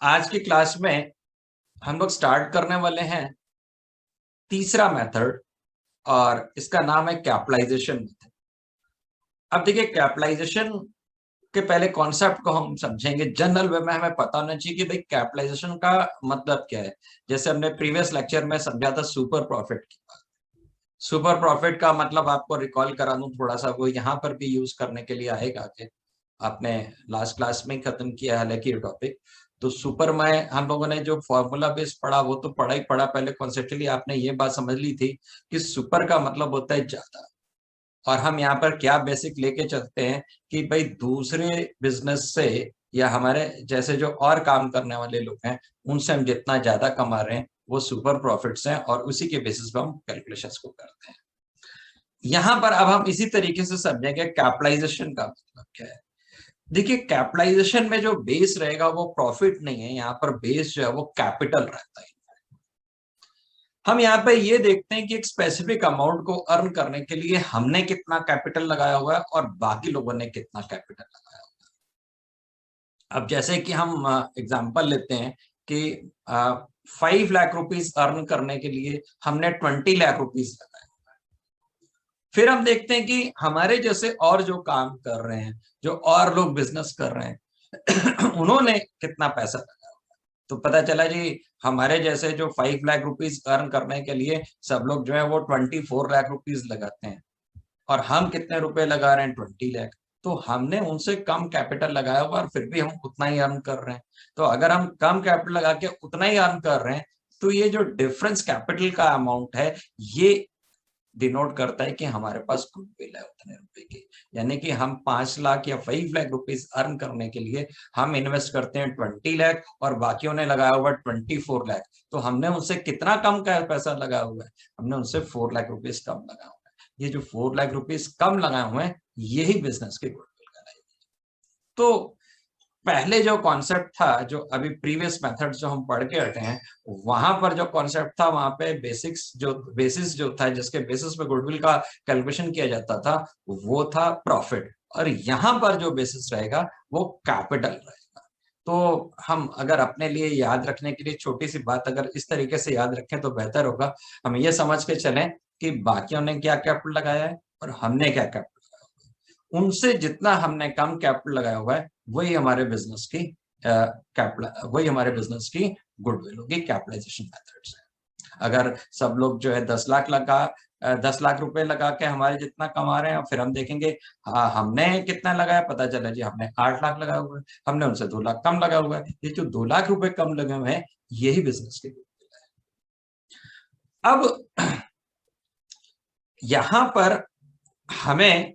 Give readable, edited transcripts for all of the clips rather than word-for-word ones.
आज की क्लास में हम लोग स्टार्ट करने वाले हैं तीसरा मेथड और इसका नाम है कैपिटलाइजेशन मेथड। अब देखिए कैपिटलाइजेशन के पहले कॉन्सेप्ट को हम समझेंगे। जनरल वे में हमें पता होना चाहिए कि भाई कैपिटलाइजेशन का मतलब क्या है। जैसे हमने प्रीवियस लेक्चर में समझा था सुपर प्रॉफिट की बात। सुपर प्रॉफिट का मतलब आपको रिकॉल करा दूं थोड़ा सा, वो यहाँ पर भी यूज करने के लिए आएगा कि आपने लास्ट क्लास में ही खत्म किया हालांकि ये टॉपिक। तो सुपर में हम लोगों ने जो फॉर्मूला बेस पढ़ा वो तो पढ़ा ही पढ़ा, पहले कॉन्सेप्चुअली आपने ये बात समझ ली थी कि सुपर का मतलब होता है ज्यादा। और हम यहाँ पर क्या बेसिक लेके चलते हैं कि भाई दूसरे बिजनेस से या हमारे जैसे जो और काम करने वाले लोग हैं उनसे हम जितना ज्यादा कमा रहे हैं वो सुपर प्रॉफिट्स हैं, और उसी के बेसिस पर हम कैलकुलेशंस को करते हैं। यहाँ पर अब हम इसी तरीके से समझेंगे कैपिटलाइजेशन का मतलब क्या है। देखिए कैपिटलाइजेशन में जो बेस रहेगा वो प्रॉफिट नहीं है, यहाँ पर बेस जो है वो कैपिटल रहता है। हम यहाँ पे ये देखते हैं कि एक स्पेसिफिक अमाउंट को अर्न करने के लिए हमने कितना कैपिटल लगाया हुआ है और बाकी लोगों ने कितना कैपिटल लगाया हुआ है। अब जैसे कि हम एग्जांपल लेते हैं कि 5 लाख रुपीस अर्न करने के लिए हमने 20 लाख रुपीस लगाए। फिर हम देखते हैं कि हमारे जैसे और जो काम कर रहे हैं, जो और लोग बिजनेस कर रहे हैं उन्होंने कितना पैसा लगाया। तो पता चला जी हमारे जैसे जो 5 लाख रुपीस अर्न करने के लिए सब लोग जो है वो 24 लाख रुपीस लगाते हैं, और हम कितने रुपए लगा रहे हैं 20 लाख। तो हमने उनसे कम कैपिटल लगाया हुआ और फिर भी हम उतना ही अर्न कर रहे हैं। तो अगर हम कम कैपिटल लगा के उतना ही अर्न कर रहे हैं तो ये जो डिफरेंस कैपिटल का अमाउंट है ये डिनोट करता है कि हमारे पास गुडविल है उतने रुपए की। यानी कि हम 5 लाख या 5 लाख रुपीस अर्न करने के लिए हम इन्वेस्ट करते हैं 20 लाख और बाकियों ने लगाया हुआ 24 लाख। तो हमने उनसे कितना कम का पैसा लगाया हुआ है, हमने उनसे 4 लाख रुपीस कम लगाया हुआ है। ये जो 4 लाख रुपीस कम लगाए हुए हैं यही बिजनेस के गुडविल का। तो पहले जो कॉन्सेप्ट था, जो अभी प्रीवियस मेथड जो हम पढ़ के हटे हैं, वहां पर जो कॉन्सेप्ट था वहां पे बेसिस जो था जिसके बेसिस पे गुडविल का कैलकुलेशन किया जाता था वो था प्रॉफिट, और यहाँ पर जो बेसिस रहेगा वो कैपिटल रहेगा। तो हम अगर अपने लिए याद रखने के लिए छोटी सी बात अगर इस तरीके से याद रखें तो बेहतर होगा। हम ये समझ के चलें कि बाकियों ने क्या कैपिटल लगाया है और हमने क्या कैपिटल, उनसे जितना हमने कम कैपिटल लगाया हुआ है वही हमारे बिजनेस की कैपिटल, वही हमारे बिजनेस की गुडविल होगी कैपिटलाइजेशन मेथड से। अगर सब लोग जो है 10 लाख रुपए लगा के हमारे जितना कमा रहे हैं, फिर हम देखेंगे हाँ हमने कितना लगाया, पता चला जी हमने 8 लाख लगाया हुआ है, हमने उनसे 2 लाख कम लगाया हुआ है। ये जो 2 लाख रुपए कम लगे हुए हैं यही बिजनेस की गुडविल है। अब यहाँ पर हमें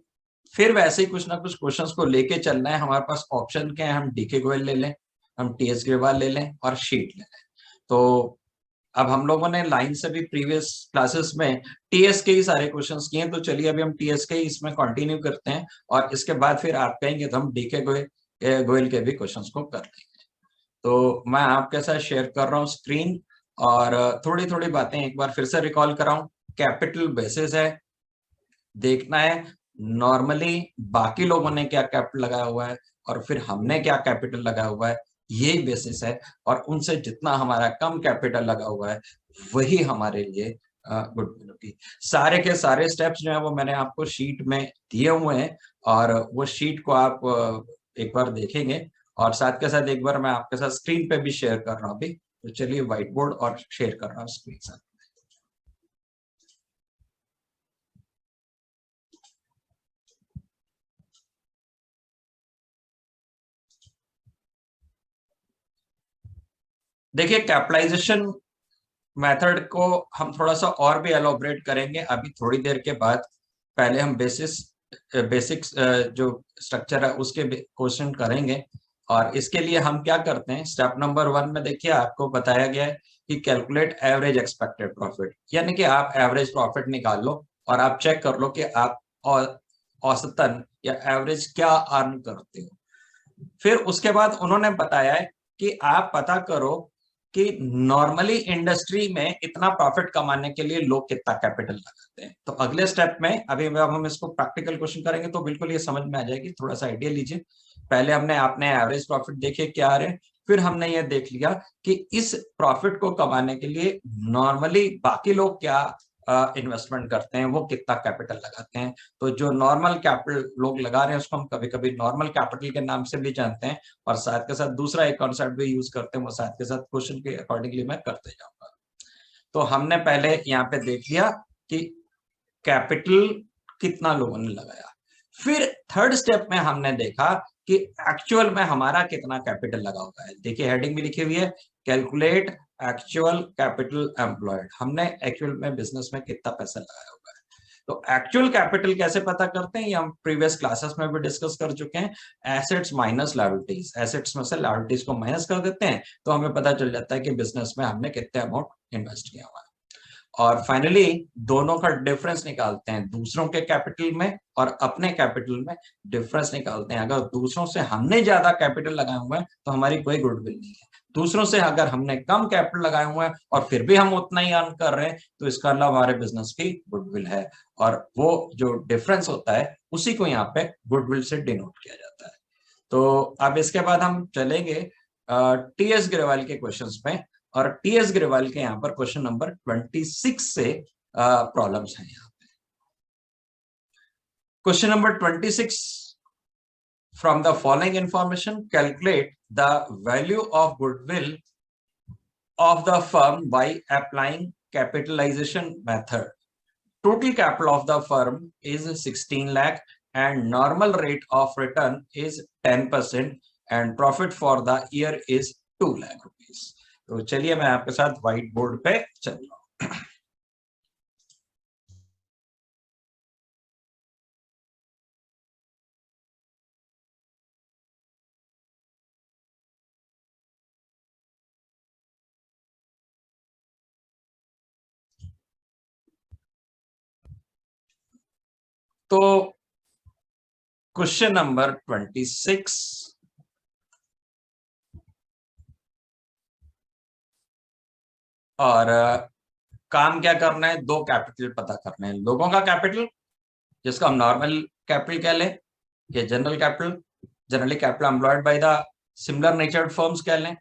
फिर वैसे ही कुछ ना कुछ क्वेश्चंस को लेके चलना है। हमारे पास ऑप्शन क्या है, हम डीके गोयल ले लें, हम टीएस ग्रेवाल ले लें और शीट ले लें। तो अब हम लोगों ने लाइन से भी प्रीवियस क्लासेस में टीएस के ही सारे क्वेश्चंस किए हैं, तो चलिए अभी हम टीएस के ही इसमें कंटिन्यू करते हैं और इसके बाद फिर आप कहेंगे तो हम डीके गोयल के भी क्वेश्चंस को कर लेंगे। तो मैं आपके साथ शेयर कर रहा हूँ स्क्रीन, और थोड़ी थोड़ी बातें एक बार फिर से रिकॉल कराऊं। कैपिटल बेसिस है, देखना है नॉर्मली बाकी लोगों ने क्या कैपिटल लगाया हुआ है और फिर हमने क्या कैपिटल लगाया हुआ है, यही बेसिस है। और उनसे जितना हमारा कम कैपिटल लगा हुआ है वही हमारे लिए गुडविल होगी। सारे के सारे स्टेप्स जो है वो मैंने आपको शीट में दिए हुए हैं, और वो शीट को आप एक बार देखेंगे, और साथ के साथ एक बार मैं आपके साथ स्क्रीन पे भी शेयर कर रहा हूँ अभी। तो चलिए व्हाइट बोर्ड और शेयर कर रहा हूँ स्क्रीन साथ। देखिए कैपिटलाइजेशन मेथड को हम थोड़ा सा और भी एलोबरेट करेंगे अभी थोड़ी देर के बाद। पहले हम बेसिक्स जो स्ट्रक्चर है उसके क्वेश्चन करेंगे, और इसके लिए हम क्या करते हैं स्टेप नंबर 1 में देखिए आपको बताया गया है कि कैलकुलेट एवरेज एक्सपेक्टेड प्रॉफिट, यानी कि आप एवरेज प्रॉफिट निकाल लो और आप चेक कर लो कि आप औसतन या एवरेज क्या अर्न करते हो। फिर उसके बाद उन्होंने बताया है कि आप पता करो कि नॉर्मली इंडस्ट्री में इतना प्रॉफिट कमाने के लिए लोग कितना कैपिटल लगाते हैं। तो अगले स्टेप में अभी हम इसको प्रैक्टिकल क्वेश्चन करेंगे तो बिल्कुल ये समझ में आ जाएगी, थोड़ा सा आइडिया लीजिए। पहले हमने आपने एवरेज प्रॉफिट देखे क्या आ रहे हैं, फिर हमने ये देख लिया कि इस प्रॉफिट को कमाने के लिए नॉर्मली बाकी लोग क्या इन्वेस्टमेंट करते हैं, वो कितना कैपिटल लगाते हैं। तो जो नॉर्मल कैपिटल लोग लगा रहे हैं उसको हम कभी कभी नॉर्मल कैपिटल के नाम से भी जानते हैं, और साथ के साथ दूसरा एक कॉन्सेप्ट भी यूज करते हैं, वो साथ के साथ क्वेश्चन के अकॉर्डिंगली मैं करते जाऊंगा। तो हमने पहले यहाँ पे देख लिया कि कैपिटल कितना लोगों ने लगाया। फिर थर्ड स्टेप में हमने देखा कि एक्चुअल में हमारा कितना कैपिटल लगा हुआ है। देखिए हेडिंग भी लिखी हुई है, कैलकुलेट एक्चुअल कैपिटल एम्प्लॉयड। हमने एक्चुअल में बिजनेस में कितना पैसा लगाया हुआ है। तो एक्चुअल कैपिटल कैसे पता करते हैं, ये हम प्रीवियस क्लासेस में भी डिस्कस कर चुके हैं। एसेट्स माइनस लायबिलिटीज, एसेट्स में से लायबिलिटीज को माइनस कर देते हैं तो हमें पता चल जाता है कि बिजनेस में हमने कितने अमाउंट इन्वेस्ट किया हुआ है। और फाइनली दोनों का डिफरेंस निकालते हैं, दूसरों के कैपिटल में और अपने कैपिटल में डिफरेंस निकालते हैं। अगर दूसरों से हमने ज्यादा कैपिटल लगाए हुए हैं तो हमारी कोई गुडविल नहीं है, दूसरों से अगर हमने कम कैपिटल लगाए हुए हैं और फिर भी हम उतना ही अर्न कर रहे हैं तो इसका मतलब हमारे बिजनेस की गुडविल है, और वो जो डिफरेंस होता है उसी को यहाँ पे गुडविल से डिनोट किया जाता है। तो अब इसके बाद हम चलेंगे टीएस ग्रेवाल के क्वेश्चंस पे, और टीएस ग्रेवाल के यहाँ पर क्वेश्चन नंबर 26 से प्रॉब्लम्स हैं यहाँ पे। Question number 26, from the following information calculate the value of goodwill of the firm by applying capitalization method. Total capital of the firm is 16 lakh and normal rate of return is 10% and profit for the year is 2 lakh rupees। तो चलिए मैं आपके साथ white board पे चल रहा हूं। तो क्वेश्चन नंबर 26, और काम क्या करना है, दो कैपिटल पता करना है। लोगों का कैपिटल जिसको हम नॉर्मल कैपिटल कह लें, या general capital, generally capital employed by the similar नेचर्ड firms कह लें।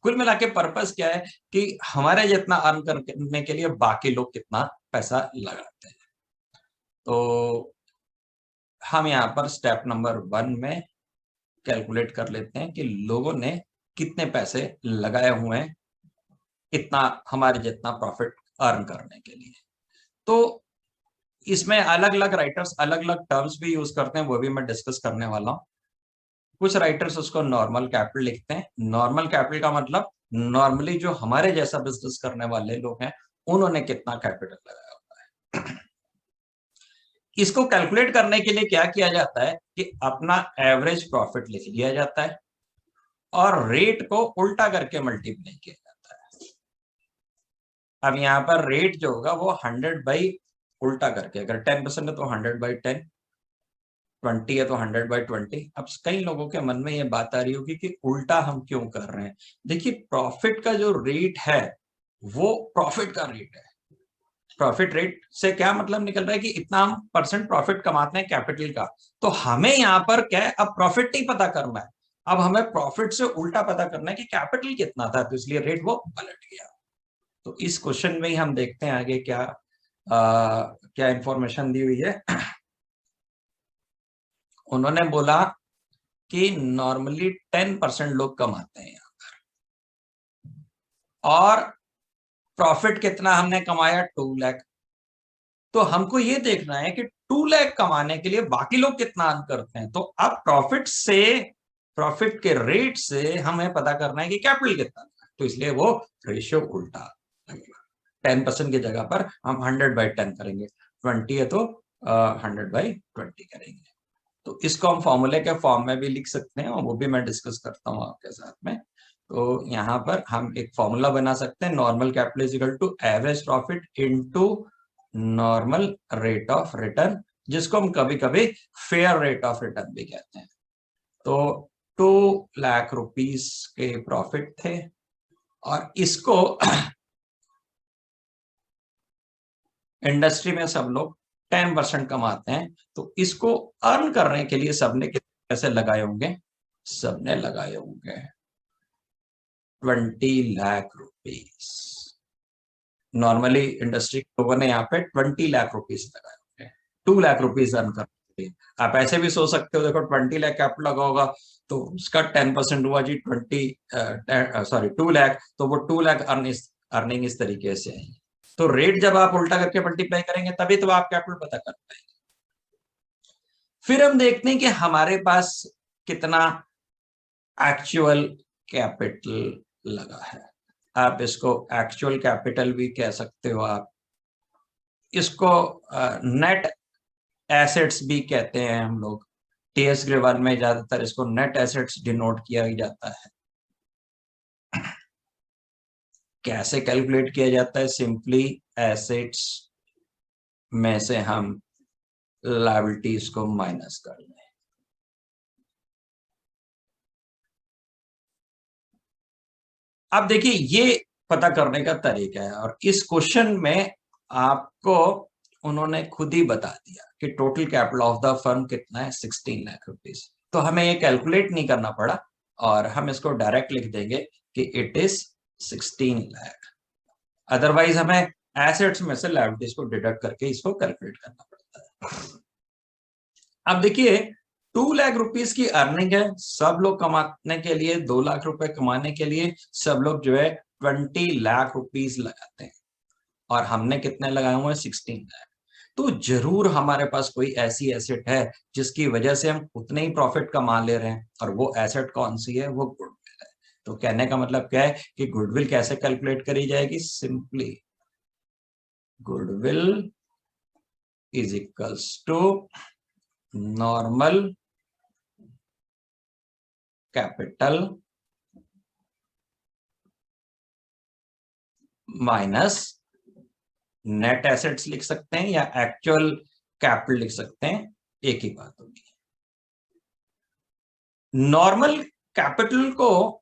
कुल मिला के पर्पस क्या है कि हमारे जितना अर्न करने के लिए बाकी लोग कितना पैसा लगाते हैं। तो हम यहाँ पर स्टेप नंबर 1 में कैलकुलेट कर लेते हैं कि लोगों ने कितने पैसे लगाए हुए हैं इतना हमारे जितना प्रॉफिट अर्न करने के लिए। तो इसमें अलग अलग राइटर्स अलग अलग टर्म्स भी यूज करते हैं, वो भी मैं डिस्कस करने वाला हूँ। कुछ राइटर्स उसको नॉर्मल कैपिटल लिखते हैं। नॉर्मल कैपिटल का मतलब नॉर्मली जो हमारे जैसा बिजनेस करने वाले लोग हैं उन्होंने कितना कैपिटल लगाया हुआ है। इसको कैलकुलेट करने के लिए क्या किया जाता है कि अपना एवरेज प्रॉफिट लिख लिया जाता है और रेट को उल्टा करके मल्टीप्लाई किया जाता है। अब यहाँ पर रेट जो होगा वो 100 बाई उल्टा करके, अगर 10% है तो 100 बाई 10, 20 है तो 100 बाई 20। अब कई लोगों के मन में ये बात आ रही होगी कि उल्टा हम क्यों कर रहे हैं। देखिए प्रॉफिट का जो रेट है वो प्रॉफिट का रेट है। प्रॉफिट रेट से क्या मतलब निकल रहा है कि इतना हम परसेंट प्रॉफिट कमाते हैं कैपिटल का। तो हमें यहाँ पर क्या है, अब प्रॉफिट नहीं पता करना है, अब हमें प्रॉफिट से उल्टा पता करना है कि कैपिटल कितना था, तो इसलिए रेट वो पलट गया। तो इस क्वेश्चन में ही हम देखते हैं आगे क्या क्या इंफॉर्मेशन दी हुई है। उन्होंने बोला कि नॉर्मली 10% लोग कमाते हैं यहाँ पर, और प्रॉफिट कितना हमने कमाया 2 लाख। तो हमको ये देखना है कि 2 लाख कमाने के लिए बाकी लोग कितना अर्न करते हैं। तो अब प्रॉफिट के रेट से हमें पता करना है कि कैपिटल कितना है, तो इसलिए वो रेशियो उल्टा लगेगा। 10% की जगह पर हम 100 बाई 10 करेंगे, 20 है तो 100 बाई 20 करेंगे। तो इसको हम फॉर्मूले के फॉर्म में भी लिख सकते हैं, और वो भी मैं डिस्कस करता हूँ आपके साथ में। तो यहाँ पर हम एक फॉर्मूला बना सकते हैं, normal capital is equal to average profit into normal rate of return, जिसको हम कभी कभी फेयर रेट ऑफ रिटर्न भी कहते हैं। तो 2 लाख रुपीस के प्रॉफिट थे, और इसको इंडस्ट्री में सब लोग 10% कमाते हैं, तो इसको अर्न करने के लिए सबने कितने पैसे लगाए होंगे, सबने लगाए होंगे 20 लाख रुपीस। नॉर्मली इंडस्ट्री के लोगों ने यहाँ पे 20 लाख रुपीस लगाए होंगे 2 लाख रुपीस अर्न करने के लिए। आप ऐसे भी सोच सकते हो, देखो 20 लाख कैपिटल लगा होगा तो उसका 10% हुआ जी 2 लाख, तो वो 2 लाख अर्निंग इस तरीके से है। तो रेट जब आप उल्टा करके मल्टीप्लाई करेंगे तभी तो आप कैपिटल पता कर पाएंगे। फिर हम देखते हैं कि हमारे पास कितना एक्चुअल कैपिटल लगा है। आप इसको एक्चुअल कैपिटल भी कह सकते हो, आप इसको नेट एसेट्स भी कहते हैं हम लोग। टीएस ग्रेवाल में ज्यादातर इसको नेट एसेट्स डिनोट किया जाता है। कैसे कैलकुलेट किया जाता है? सिंपली एसेट्स में से हम लायबिलिटीज को माइनस कर लें। अब देखिए ये पता करने का तरीका है, और इस क्वेश्चन में आपको उन्होंने खुद ही बता दिया कि total capital of the firm कितना है, 16 लाख रुपीस। तो हमें ये कैलकुलेट नहीं करना पड़ा और हम इसको डायरेक्ट लिख देंगे कि इट इज 16 लाख। अदरवाइज हमें एसेट्स में से लायबिलिटीज को डिडक्ट करके इसको कैलकुलेट करना पड़ता है। अब देखिए 2 लाख रुपीस की अर्निंग है, सब लोग कमाने के लिए 2 लाख रुपए कमाने के लिए सब लोग जो है 20 लाख रुपीस लगाते हैं, और हमने कितने लगाए हुए हैं, 16 लाख। तो जरूर हमारे पास कोई ऐसी एसेट है जिसकी वजह से हम उतने ही प्रॉफिट कमा ले रहे हैं, और वो एसेट कौन सी है, वो गुडविल है। तो कहने का मतलब क्या है कि गुडविल कैसे कैलकुलेट करी जाएगी? Simply goodwill is equals to normal capital minus net assets लिख सकते हैं या एक्चुअल कैपिटल लिख सकते हैं, एक ही बात होगी। नॉर्मल कैपिटल को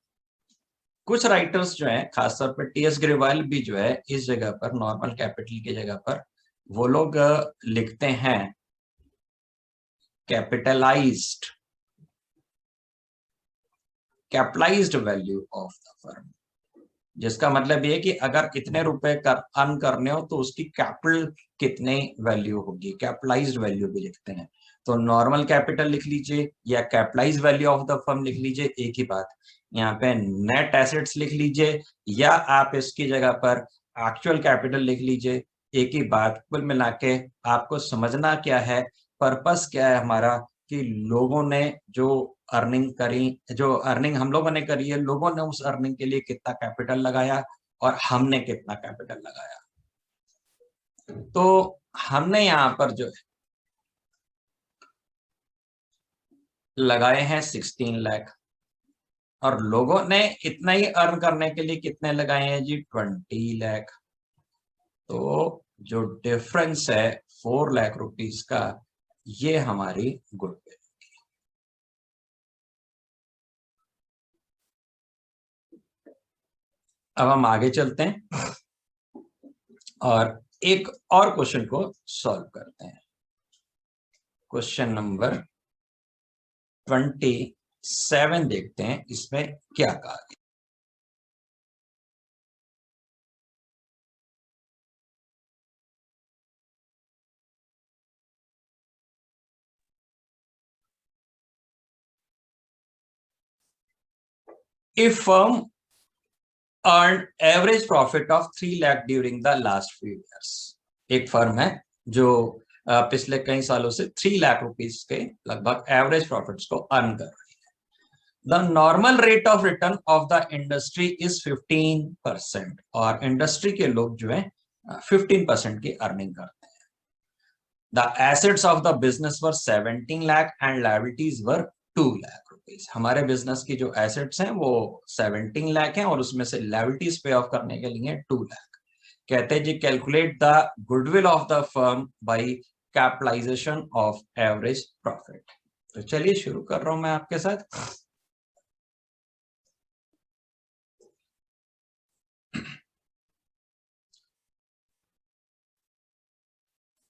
कुछ राइटर्स जो है, खासतौर पर टीएस ग्रेवाल भी जो है इस जगह पर नॉर्मल कैपिटल की जगह पर वो लोग लिखते हैं capitalized value of the firm, जिसका मतलब ये कि अगर इतने रुपए अर्न करने हो तो उसकी कैपिटल कितने वैल्यू होगी, कैपिटलाइज्ड वैल्यू भी लिखते हैं। तो नॉर्मल कैपिटल लिख लीजिए या capitalize value of the firm लिख लीजिए, एक ही बात। यहाँ पे नेट एसेट्स लिख लीजिए या आप इसकी जगह पर एक्चुअल कैपिटल लिख लीजिए, एक ही बात। कुल मिला के आपको समझना क्या है, पर्पस क्या है हमारा, कि लोगों ने जो अर्निंग करी, जो अर्निंग हम लोगों ने करी है, लोगों ने उस अर्निंग के लिए कितना कैपिटल लगाया और हमने कितना कैपिटल लगाया। तो हमने यहाँ पर जो है लगाए हैं 16 लाख, और लोगों ने इतना ही अर्न करने के लिए कितने लगाए हैं जी, 20 लाख। तो जो डिफरेंस है 4 लाख रुपीस का, ये हमारी गुडविल। अब हम आगे चलते हैं और एक और क्वेश्चन को सॉल्व करते हैं। क्वेश्चन नंबर 27 देखते हैं इसमें क्या कहा गया। If firm earned average profit of 3 lakh during the last few years, एक फर्म है जो पिछले कई सालों से 3 लाख रुपीस के लगभग एवरेज प्रॉफिट्स को अर्न कर रही है। The normal rate of return of the industry is 15%, और इंडस्ट्री के लोग जो है 15% की अर्निंग करते हैं। The assets of the business were 17 lakh and liabilities were 2 lakh rupees. हमारे बिजनेस की जो एसेट्स हैं वो 17 लाख हैं और उसमें से लायबिलिटीज पे ऑफ करने के लिए 2 लाख। कहते हैं जी calculate the goodwill of the firm by capitalization of average profit. तो चलिए शुरू कर रहा हूं मैं आपके साथ।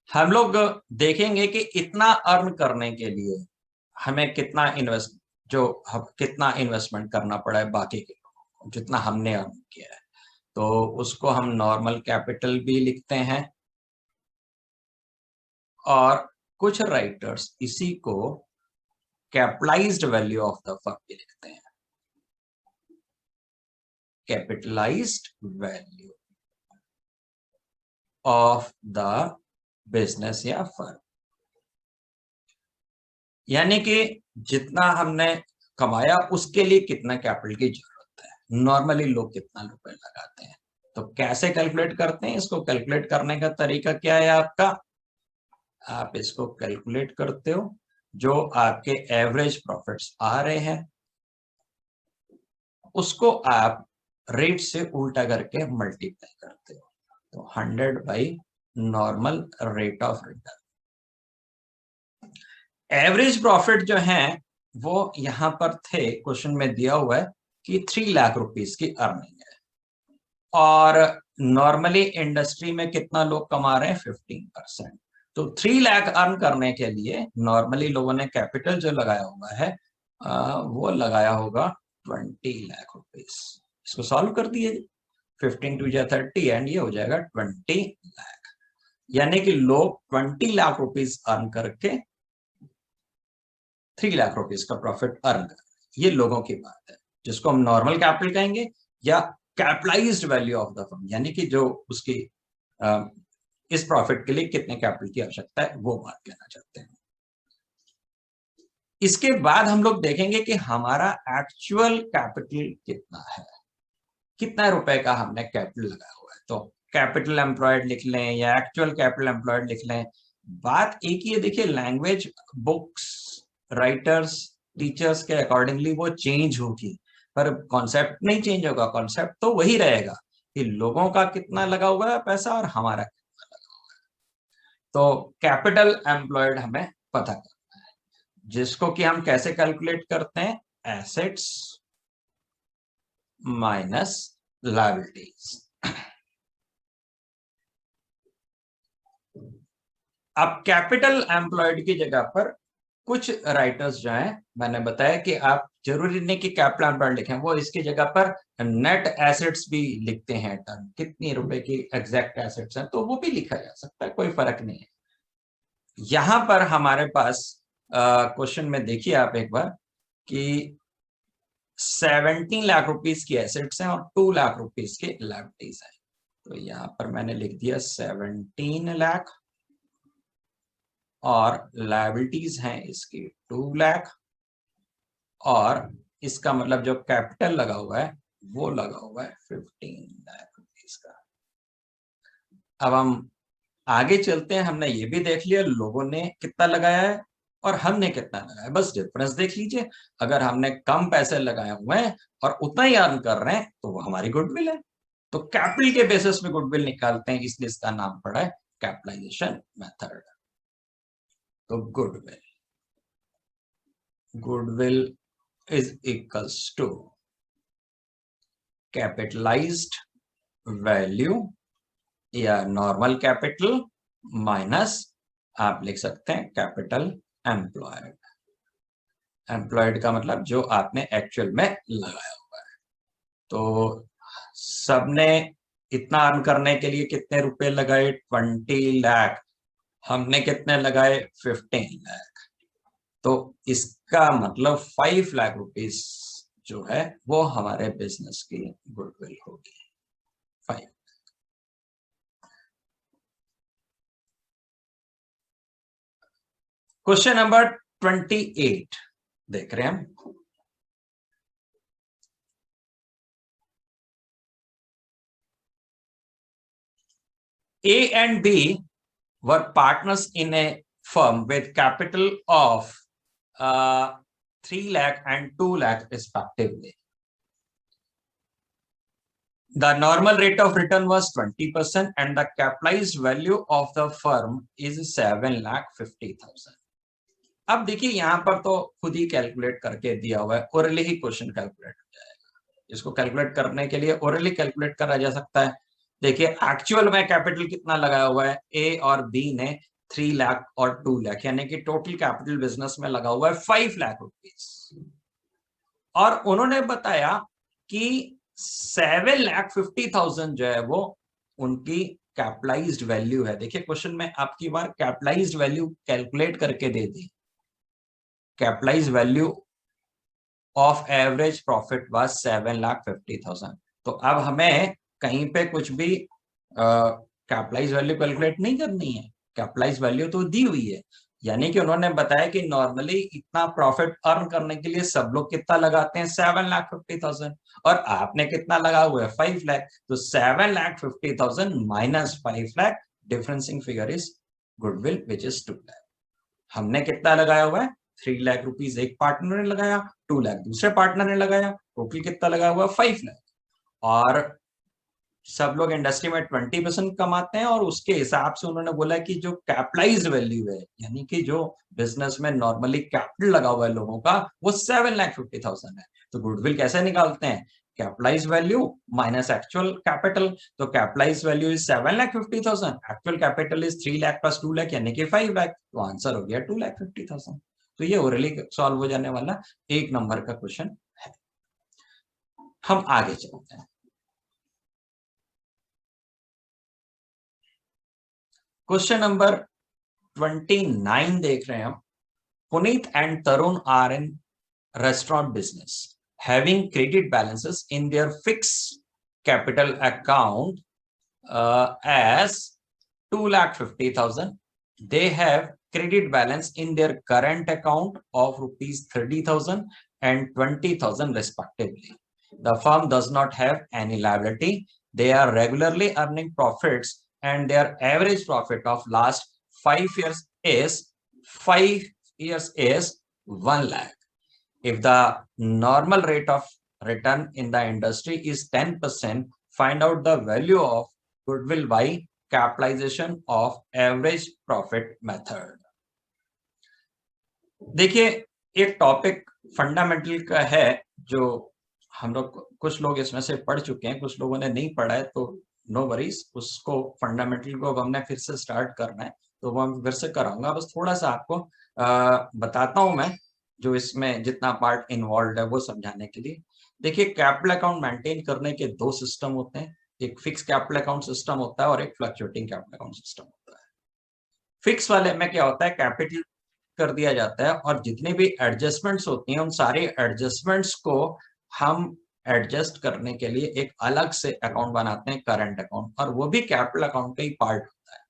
हम लोग देखेंगे कि इतना अर्न करने के लिए हमें कितना कितना इन्वेस्टमेंट करना पड़ा है बाकी के लोगों को। जितना हमने अर्न किया है, तो उसको हम नॉर्मल कैपिटल भी लिखते हैं, और कुछ राइटर्स इसी को capitalised value of the firm भी लिखते हैं, capitalized value of the business या फर्म। यानी कि जितना हमने कमाया उसके लिए कितना कैपिटल की जरूरत है, नॉर्मली लोग कितना रुपए लगाते हैं। तो कैसे कैलकुलेट करते हैं इसको? कैलकुलेट करने का तरीका क्या है आपका? आप इसको कैलकुलेट करते हो, जो आपके एवरेज प्रॉफिट्स आ रहे हैं उसको आप रेट से उल्टा करके मल्टीप्लाई करते हो। तो 100 by normal rate of return. Average profit जो है वो यहां पर थे, क्वेश्चन में दिया हुआ है कि 3 लाख रुपीस की अर्निंग है, और नॉर्मली इंडस्ट्री में कितना लोग कमा रहे हैं? 15%। तो 3 लाख अर्न करने के लिए नॉर्मली लोगों ने कैपिटल जो लगाया हुआ है वो लगाया होगा 20 लाख रुपीस। इसको सॉल्व कर दिए, 15 टू 30 एंड ये हो जाएगा 20 लाख। यानी कि लोग 20 लाख रुपीस अर्न करके 3 लाख रुपीस का प्रॉफिट अर्न कर, ये लोगों की बात है, जिसको हम नॉर्मल कैपिटल कहेंगे या capitalised value of the firm, यानी कि जो उसकी इस प्रॉफिट के लिए कितने कैपिटल की आवश्यकता है वो बात कहना चाहते हैं। इसके बाद हम लोग देखेंगे कि हमारा एक्चुअल कैपिटल कितना है, कितना रुपए का हमने कैपिटल लगाया हुआ है। तो कैपिटल एम्प्लॉयड लिख लें या एक्चुअल कैपिटल एम्प्लॉयड लिख लें, बात एक ही है। देखिए, लैंग्वेज, बुक्स, राइटर्स, टीचर्स के अकॉर्डिंगली वो चेंज होगी, पर कॉन्सेप्ट नहीं चेंज होगा। कॉन्सेप्ट तो वही रहेगा कि लोगों का कितना लगा हुआ है पैसा और हमारा कितना लगा हुआ है। तो कैपिटल एम्प्लॉयड हमें पता करना है, जिसको कि हम कैसे कैलकुलेट करते हैं? Assets minus liabilities. अब कैपिटल एम्प्लॉयड की जगह पर कुछ राइटर्स जो हैं, मैंने बताया कि आप जरूरी नहीं कि कैपिटल एम्प्लॉयड लिखें, वो इसकी जगह पर नेट एसेट्स भी लिखते हैं। टर्म कितनी रुपए की एग्जैक्ट एसेट्स हैं तो वो भी लिखा जा सकता है, कोई फर्क नहीं है। यहां पर हमारे पास क्वेश्चन में देखिए आप एक बार कि 17 लाख रुपीस की एसेट्स हैं और 2 लाख रुपीस की लायबिलिटीज हैं। तो यहां पर मैंने लिख दिया 17 लाख और लायबिलिटीज हैं इसकी 2 लाख, और इसका मतलब जो कैपिटल लगा हुआ है वो लगा हुआ है 15 लाख रुपीस का। अब हम आगे चलते हैं। हमने ये भी देख लिया लोगों ने कितना लगाया है और हमने कितना लगाया, बस डिफरेंस देख लीजिए। अगर हमने कम पैसे लगाए हुए हैं और उतना ही अर्न कर रहे हैं तो वो हमारी गुडविल है। तो कैपिटल के बेसिस में गुडविल निकालते हैं, इसलिए इसका नाम पड़ा है कैपिटलाइजेशन मेथड। तो goodwill is equals to capitalized value या नॉर्मल कैपिटल माइनस, आप लिख सकते हैं कैपिटल एम्प्लॉयड। एम्प्लॉयड का मतलब जो आपने एक्चुअल में लगाया हुआ है। तो सबने इतना अर्न करने के लिए कितने रुपए लगाए? 20 लाख। हमने कितने लगाए? 15 लाख। तो इसका मतलब 5 लाख रुपीस जो है वो हमारे बिजनेस की गुडविल होगी। 5। क्वेश्चन नंबर 28 देख रहे हैं हम। A and B were partners in a firm with capital of 3 lakh and 2 lakh respectively. The normal rate of return was 20% and the capitalized value of the firm is 7,50,000. अब देखिए यहां पर तो खुद ही कैलकुलेट करके दिया हुआ है, ओरली ही क्वेश्चन कैलकुलेट हो जाएगा। इसको कैलकुलेट करने के लिए ओरली कैलकुलेट करा जा सकता है। देखिए एक्चुअल में कैपिटल कितना लगाया हुआ है? ए और बी ने 3 लाख और 2 लाख, यानी कि टोटल कैपिटल बिजनेस में लगा हुआ है 5 लाख रुपीस। और उन्होंने बताया कि 7,50,000 जो है वो उनकी कैपिटलाइज्ड वैल्यू है। देखिए क्वेश्चन में आपकी बार कैपिटलाइज्ड वैल्यू कैलकुलेट करके दे दी। Capitalized value of average profit was 7,50,000। तो अब हमें कहीं पे कुछ भी कैपिटलाइज्ड वैल्यू कैलकुलेट नहीं करनी है, कैपिटलाइज्ड वैल्यू तो दी हुई है। यानी कि उन्होंने बताया कि नॉर्मली इतना प्रॉफिट अर्न करने के लिए सब लोग कितना लगाते हैं, 7,50,000, और आपने कितना लगा हुआ है, 5 लाख। तो 7,50,000 minus 5 lakh, differencing figure is goodwill which is 2 lakh. हमने कितना लगाया हुआ है, 3 लाख रुपीज एक पार्टनर ने लगाया, 2 लाख दूसरे पार्टनर ने लगाया, टोटल कितना लगाया हुआ, 5 लाख। और सब लोग इंडस्ट्री में 20% कमाते हैं, और उसके हिसाब से उन्होंने बोला कि जो कैपिटलाइज्ड वैल्यू है, यानी कि जो बिजनेस में नॉर्मली कैपिटल लगा हुआ है लोगों का, वो 7,50,000 है। तो गुडविल कैसे निकालते हैं, capitalized value minus actual capital. तो capitalized value is 7,50,000, actual capital is 3 lakh plus 2 lakh यानी कि 5 लाख। तो आंसर हो गया 2,50,000। तो ये ओरली सॉल्व हो जाने वाला 1 नंबर का क्वेश्चन है। हम आगे चलते हैं। क्वेश्चन नंबर 29 देख रहे हैं हम। Puneet and Tarun are in restaurant business having credit balances in their fixed capital account as 2,50,000. They have credit balance in their current account of rupees 30,000 and 20,000 respectively. The firm does not have any liability. They are regularly earning profits and their average profit of last 5 years is 1 lakh. If the normal rate of return in the industry is 10%, find out the value of goodwill by capitalization of average profit method. देखिए एक topic fundamental का है जो हम लोग, कुछ लोग इसमें से पढ़ चुके हैं, कुछ लोगों ने नहीं पढ़ा है, तो नो वरीज, उसको फंडामेंटल को अब हमने फिर से स्टार्ट करना है, तो वो हम फिर से कराऊंगा। बस थोड़ा सा आपको बताता हूं मैं, जो इसमें जितना पार्ट इन्वॉल्व है वो समझाने के लिए। देखिए कैपिटल अकाउंट मेंटेन करने के 2 सिस्टम होते हैं, एक फिक्स कैपिटल अकाउंट सिस्टम होता है और एक फ्लक्चुएटिंग कैपिटल अकाउंट सिस्टम होता है। फिक्स वाले में क्या होता है, कैपिटल कर दिया जाता है और जितने भी एडजस्टमेंट्स होती हैं उन सारे एडजस्टमेंट्स को हम एडजस्ट करने के लिए एक अलग से अकाउंट बनाते हैं, करंट अकाउंट, और वो भी कैपिटल अकाउंट का ही पार्ट होता है।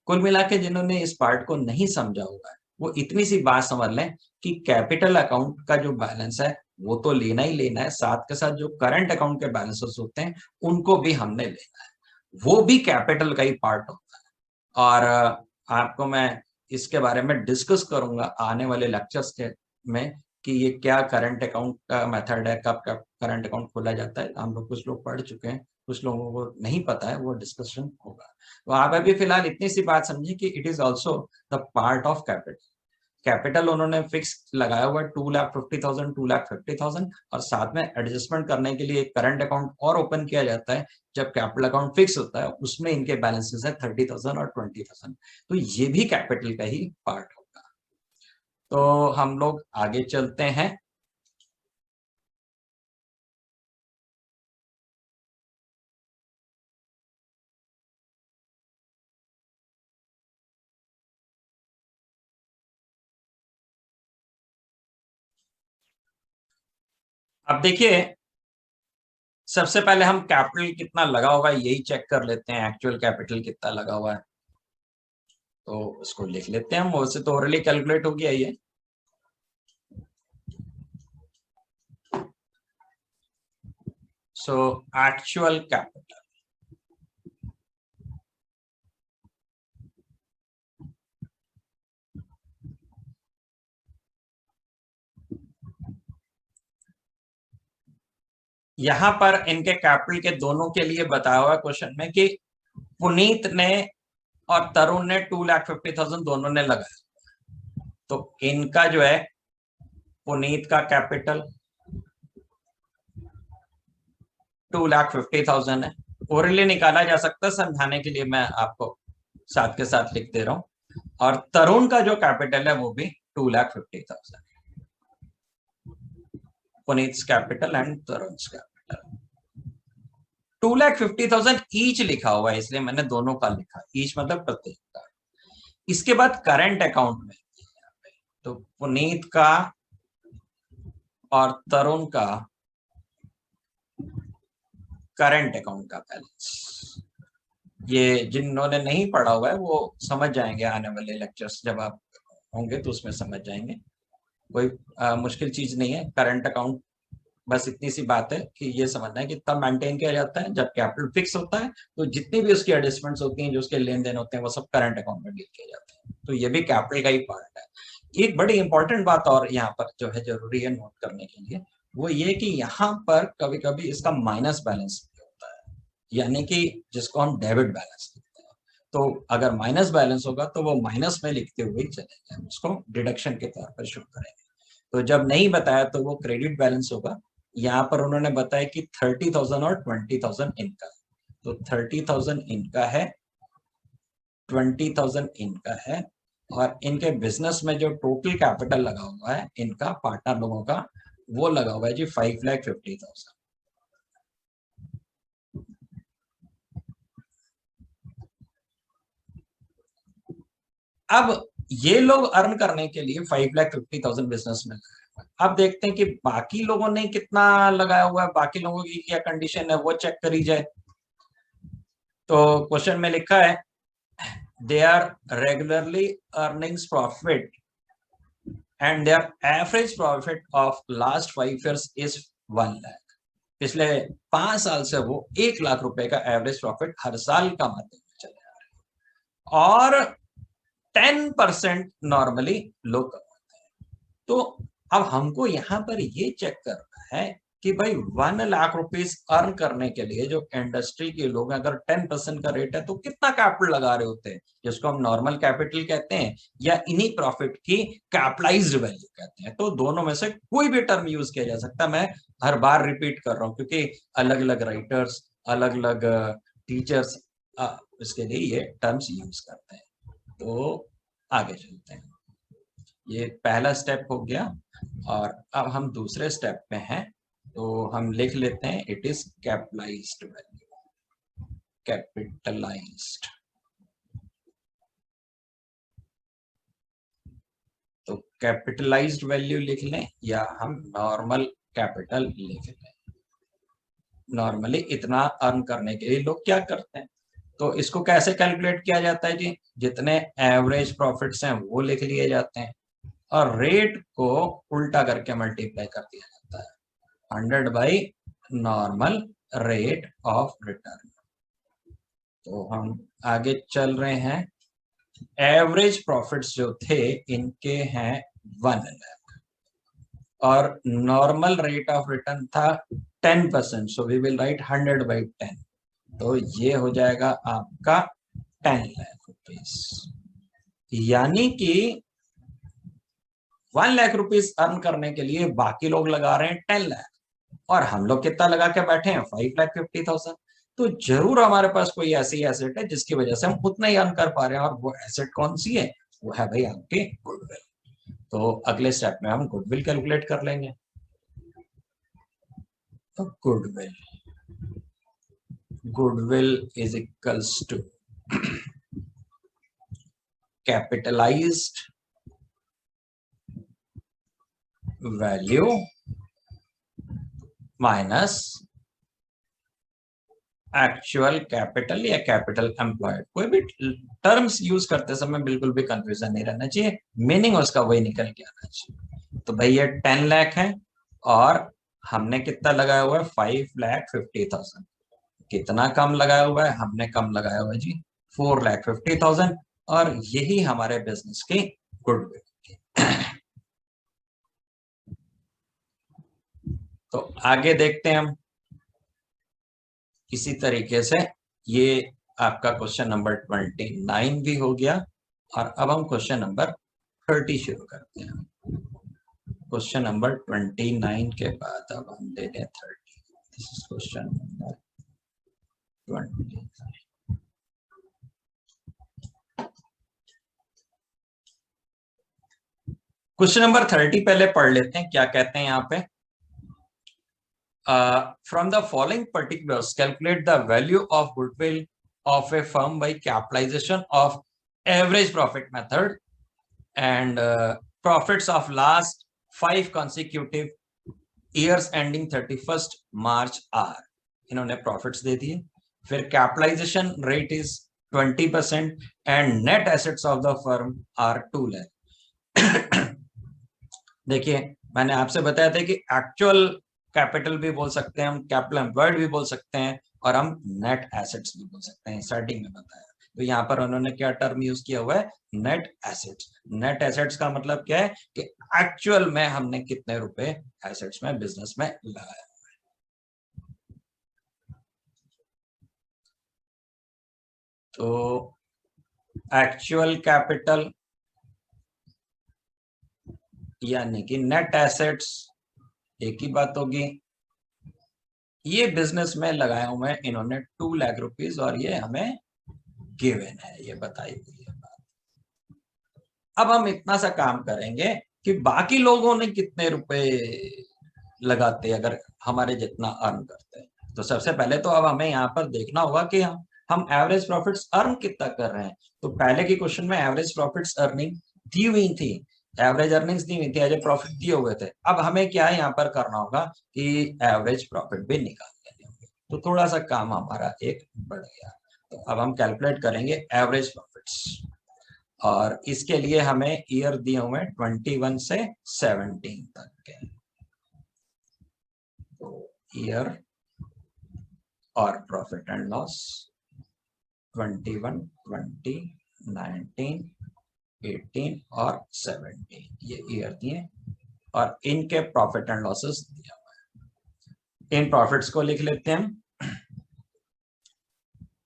कुल मिला के जिन्होंने इस पार्ट को नहीं समझा होगा वो इतनी सी बात समझ लें कि कैपिटल अकाउंट का जो बैलेंस है वो तो लेना ही लेना है, साथ के साथ जो करंट अकाउंट के बैलेंसेस होते हैं उनको भी हमने लेना है, वो भी कैपिटल का ही पार्ट होता है। और आपको मैं इसके बारे में डिस्कस करूंगा आने वाले लेक्चर्स के में कि ये क्या करंट अकाउंट का मेथड है, कब कब करंट अकाउंट खोला जाता है। हम लोग कुछ लोग पढ़ चुके हैं, कुछ लोगों को नहीं पता है, वो डिस्कशन होगा। तो आप अभी फिलहाल इतनी सी बात समझिए कि it is also the part of capital. Capital उन्होंने फिक्स लगाया हुआ है 2,50,000 2,50,000, और साथ में एडजस्टमेंट करने के लिए एक करंट अकाउंट और ओपन किया जाता है जब कैपिटल अकाउंट फिक्स होता है, उसमें इनके बैलेंसेस है 30,000 और 20,000। तो ये भी कैपिटल का ही पार्ट होगा। तो हम लोग आगे चलते हैं। अब देखिए सबसे पहले हम कैपिटल कितना लगा हुआ है यही चेक कर लेते हैं, एक्चुअल कैपिटल कितना लगा हुआ है, तो उसको लिख लेते हैं हम। वैसे तो ऑलरेडी कैलकुलेट हो गया ये। सो एक्चुअल कैपिटल, यहां पर इनके कैपिटल के दोनों के लिए बताया हुआ क्वेश्चन में कि पुनीत ने और तरुण ने 2,50,000 दोनों ने लगाया। तो इनका जो है पुनीत का कैपिटल 2,50,000 है, ओरली निकाला जा सकता है, समझाने के लिए मैं आपको साथ के साथ लिख दे रहा हूं। और तरुण का जो कैपिटल है वो भी 2,50,000, Puneet capital and Tarun capital. 2,50,000 each लिखा हुआ है, इसलिए मैंने दोनों का लिखा, ईच मतलब प्रत्येक का। इसके बाद करंट अकाउंट में तो पुनीत का और तरुण का करंट अकाउंट का बैलेंस, ये जिन्होंने नहीं पढ़ा हुआ है वो समझ जाएंगे, आने वाले लेक्चर्स जब आप होंगे तो उसमें समझ जाएंगे, कोई मुश्किल चीज नहीं है। करंट अकाउंट बस इतनी सी बात है कि ये समझना है कि तब मेंटेन किया जाता है जब कैपिटल फिक्स होता है, तो जितनी भी उसकी एडजस्टमेंट्स होती हैं, जो उसके लेन देन होते हैं, वो सब करंट अकाउंट में डील किए जाते हैं। तो ये भी कैपिटल का ही पार्ट है। एक बड़ी इंपॉर्टेंट बात और यहाँ पर जो है जरूरी है नोट करने के लिए, वो ये कि यहाँ पर कभी कभी इसका माइनस बैलेंस भी होता है, यानी कि जिसको हम डेबिट बैलेंस लिखते हैं। तो अगर माइनस बैलेंस होगा तो वो माइनस में लिखते हुए ही चलेंगे, उसको डिडक्शन के तौर पर शुरू करेंगे। तो जब नहीं बताया तो वो क्रेडिट बैलेंस होगा। यहाँ पर उन्होंने बताया कि 30,000 और 20,000 इनका, तो 30,000 इनका है, 20,000 इनका है, और इनके बिजनेस में जो टोटल कैपिटल लगा हुआ है इनका पार्टनर लोगों का, वो लगा हुआ है जी 5,50,000। अब ये लोग अर्न करने के लिए 5,50,000 बिजनेस में लगाया हुआ है। अब देखते हैं कि बाकी लोगों ने कितना लगाया हुआ है, बाकी लोगों की क्या कंडीशन है वो चेक करी जाए। तो क्वेश्चन में लिखा है they are regularly earnings profit and their average profit of last 5 years is 1 lakh। पिछले 5 साल से वो 1 लाख रुपए का एवरेज प्रॉफिट हर साल कमाते हुए चले आ रहे हैं, और 10% नॉर्मली लोग कमाते हैं। तो अब हमको यहाँ पर ये चेक करना है कि भाई 1 लाख रुपीस अर्न करने के लिए जो इंडस्ट्री के लोग अगर 10% का रेट है तो कितना कैपिटल लगा रहे होते हैं, जिसको हम नॉर्मल कैपिटल कहते हैं या इन्हीं प्रॉफिट की कैपिटलाइज्ड वैल्यू कहते हैं। तो दोनों में से कोई भी टर्म यूज किया जा सकता है, मैं हर बार रिपीट कर रहा हूँ क्योंकि अलग अलग राइटर्स, अलग अलग टीचर्स इसके लिए ये टर्म्स यूज करते हैं। तो आगे चलते हैं, ये पहला स्टेप हो गया, और अब हम दूसरे स्टेप पे हैं। तो हम लिख लेते हैं it is capitalised value, capitalised. तो कैपिटलाइज्ड वैल्यू लिख लें या हम नॉर्मल कैपिटल लिख लें। नॉर्मली इतना अर्न करने के लिए लोग क्या करते हैं, तो इसको कैसे कैलकुलेट किया जाता है जी, जितने एवरेज प्रॉफिट्स हैं वो लिख लिए जाते हैं और रेट को उल्टा करके मल्टीप्लाई कर दिया जाता है 100 by normal rate of return. तो हम आगे चल रहे हैं, एवरेज प्रॉफिट्स जो थे इनके हैं 1 लाख और नॉर्मल रेट ऑफ रिटर्न था 10%, so we will write 100 by 10, तो ये हो जाएगा आपका 10 लाख रुपीस। यानी कि 1 लाख रुपीस अर्न करने के लिए बाकी लोग लगा रहे हैं 10 लाख और हम लोग कितना लगा के बैठे हैं 5,50,000। तो जरूर हमारे पास कोई ऐसी एसेट है जिसकी वजह से हम उतना ही अर्न कर पा रहे हैं, और वो एसेट कौन सी है, वो है भाई आपके गुडविल। तो अगले स्टेप में हम गुडविल कैलकुलेट कर लेंगे। तो goodwill is equals to capitalized value minus actual capital या कैपिटल एम्प्लॉयड। कोई भी टर्म्स यूज करते समय बिल्कुल भी कंफ्यूजन नहीं रहना चाहिए, मीनिंग उसका वही निकल के आना चाहिए। तो भाई ये 10 लाख है और हमने कितना लगाया हुआ है 5,50,000। कितना कम लगाया हुआ है, हमने कम लगाया हुआ है जी 4,50,000, और यही हमारे बिजनेस की गुडविल की। तो आगे देखते हैं हम इसी तरीके से। ये आपका क्वेश्चन नंबर 29 भी हो गया, और अब हम क्वेश्चन नंबर 30 शुरू करते हैं। क्वेश्चन नंबर 29 के बाद अब हम ले लें 30। This is question number 29। Question number 30 पहले पढ़ लेते हैं, क्या कहते हैं यहाँ पे। from the following particulars, calculate the value of goodwill of a firm by capitalization of average profit method and profits of last 5 consecutive years ending 31st March are. इन्होंने प्रॉफिट्स दे दिए, फिर capitalization rate is 20% and net assets of the firm are 2 lakh. देखिए मैंने आपसे बताया था कि एक्चुअल कैपिटल भी बोल सकते हैं हम, कैपिटल एम्प्लॉयड भी बोल सकते हैं और हम नेट एसेट्स भी बोल सकते हैं, स्टार्टिंग में बताया। तो यहाँ पर उन्होंने क्या टर्म यूज किया हुआ है, नेट एसेट्स। नेट एसेट्स का मतलब क्या है कि एक्चुअल में हमने कितने रुपए एसेट्स में बिजनेस में लगाया। तो एक्चुअल कैपिटल यानी कि नेट एसेट्स एक ही बात होगी। ये बिजनेस में लगाए हुए हैं इन्होंने 2 लाख रुपीस और ये हमें गिवन है, ये बताई हुई है बात। अब हम इतना सा काम करेंगे कि बाकी लोगों ने कितने रुपए लगाते अगर हमारे जितना अर्न करते हैं। तो सबसे पहले तो अब हमें यहाँ पर देखना होगा कि हम एवरेज प्रॉफिट्स अर्न कितना कर रहे हैं। तो पहले के क्वेश्चन में एवरेज प्रॉफिट्स अर्निंग दी हुई थी, एवरेज अर्निंग्स दी हुई थी, एज ए प्रॉफिट दिए हुए थे। अब हमें क्या है यहाँ पर करना होगा कि एवरेज प्रॉफिट भी निकाल लेने होंगे। तो थोड़ा सा काम हमारा एक बढ़ गया। तो अब हम कैलकुलेट करेंगे एवरेज प्रॉफिट्स और इसके लिए हमें ईयर दिए हुए 21 से 17 तक के। तो ईयर और प्रॉफिट एंड लॉस 21, 20, 19, 18 और 17 ये ईयर दिए और इनके प्रॉफिट एंड लॉसेस दिया हुआ है। इन प्रॉफिट्स को लिख लेते हैं हम।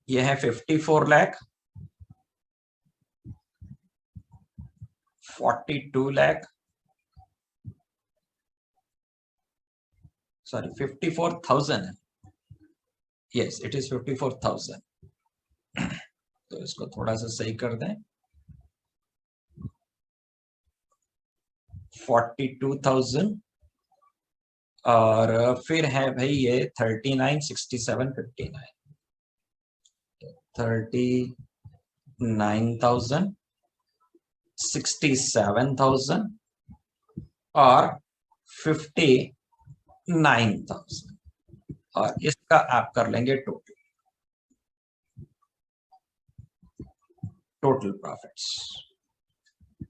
ये है 54 लाख, 42 लाख, सॉरी 54,000 है, यस इट इज 54,000। तो इसको थोड़ा सा सही कर दें, 42,000 और फिर है भाई ये 39, 67, 59, 39,000, 67,000 और 59,000 और इसका आप कर लेंगे टोटल प्रॉफिट्स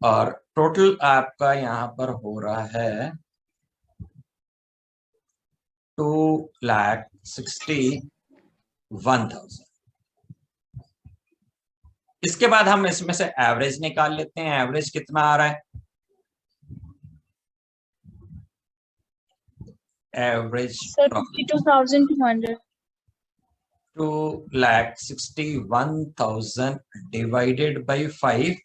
और टोटल आपका यहाँ पर हो रहा है 2,61,000। इसके बाद हम इसमें से एवरेज निकाल लेते हैं। एवरेज कितना आ रहा है, average 52,200, 2,61,000 divided by 5,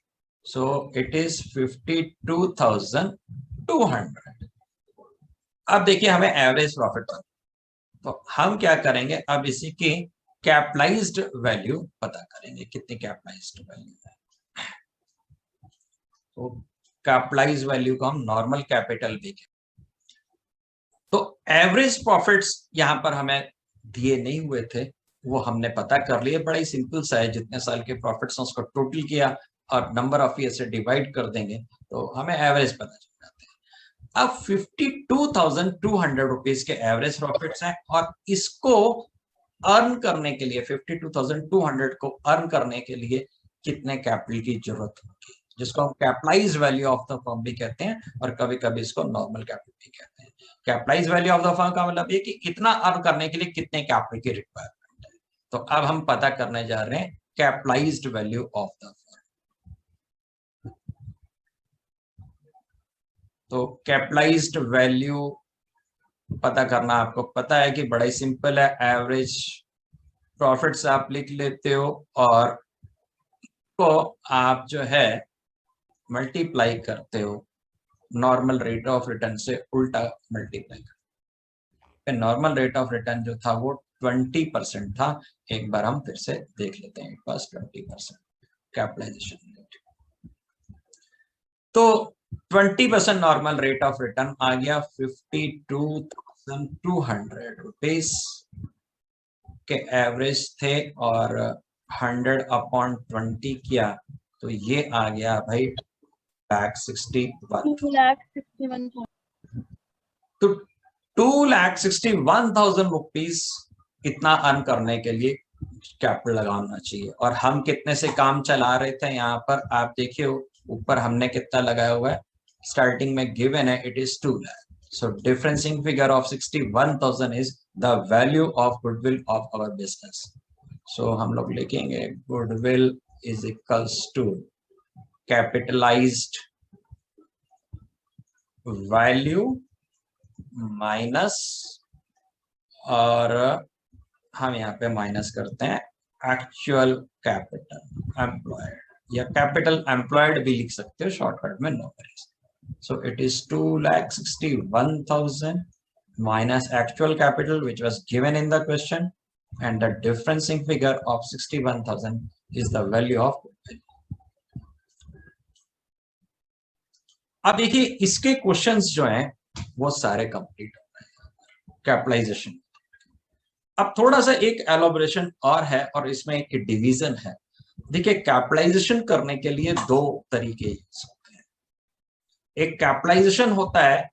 so it is 52,200। अब देखिए हमें एवरेज प्रॉफिट, तो हम क्या करेंगे, अब इसी की कैपिटलाइज्ड वैल्यू पता करेंगे, कितनी कैपिटलाइज्ड वैल्यू है। तो कैपिटलाइज वैल्यू को हम नॉर्मल कैपिटल भी कहते हैं। तो एवरेज प्रॉफिट्स यहाँ पर हमें दिए नहीं हुए थे, वो हमने पता कर लिए। बड़ा ही सिंपल सा है, जितने साल के प्रॉफिट्स उसको टोटल किया और नंबर ऑफ ईयर से डिवाइड कर देंगे तो हमें एवरेज पता चल जाता है। अब 52,200 रुपीज के एवरेज प्रॉफिट्स हैं और इसको अर्न करने के लिए 52,200 को अर्न करने के लिए कितने कैपिटल की जरूरत होगी, जिसको हम capitalize value of the firm भी कहते हैं और कभी कभी इसको नॉर्मल कैपिटल भी कहते हैं। Capitalize value of the firm का मतलब ये कि इतना अर्न करने के लिए कितने कैपिटल की रिक्वायरमेंट है। तो अब हम पता करने जा रहे हैं capitalized value of the firm. तो कैपिटलाइज्ड वैल्यू पता करना आपको पता है कि बड़ा ही सिंपल है। एवरेज प्रॉफिट्स आप लिख लेते हो और को आप जो है मल्टीप्लाई करते हो नॉर्मल रेट ऑफ रिटर्न से, उल्टा मल्टीप्लाई करते। नॉर्मल रेट ऑफ रिटर्न जो था वो 20% था। एक बार हम फिर से देख लेते हैं, इट वाज 20% कैपिटलाइजेशन रेट। तो 20% नॉर्मल रेट ऑफ रिटर्न आ गया 52,000 ₹200 के एवरेज थे और 100/20 किया तो ये आ गया भाई ₹2,61,000। 2,61,000। तो ₹2,61,000 कितना अर्न करने के लिए कैपिटल लगाना चाहिए, और हम कितने से काम चला रहे थे। यहाँ पर आप देखिए ऊपर हमने कितना लगाया हुआ है, स्टार्टिंग में गिवन है it is 2 lakh. So differencing figure of 61,000 is the value of goodwill of our business. So हम लोग लिखेंगे goodwill is equals to capitalized value minus, और हम यहाँ पे माइनस करते हैं एक्चुअल कैपिटल एम्प्लॉयड, या कैपिटल एम्प्लॉयड भी लिख सकते हो शॉर्टकट में, no worries. So it is 2,61,000 minus actual capital which was given in the question, and the differencing figure of 61,000 is the value of goodwill. अब देखिए इसके क्वेश्चंस जो हैं वो सारे कंप्लीट हो गए कैपिटलाइजेशन। अब थोड़ा सा एक एलोबरेशन और है, और इसमें एक डिवीजन है। देखिए कैपिटलाइजेशन करने के लिए दो तरीके होते हैं। एक कैपिटलाइजेशन होता है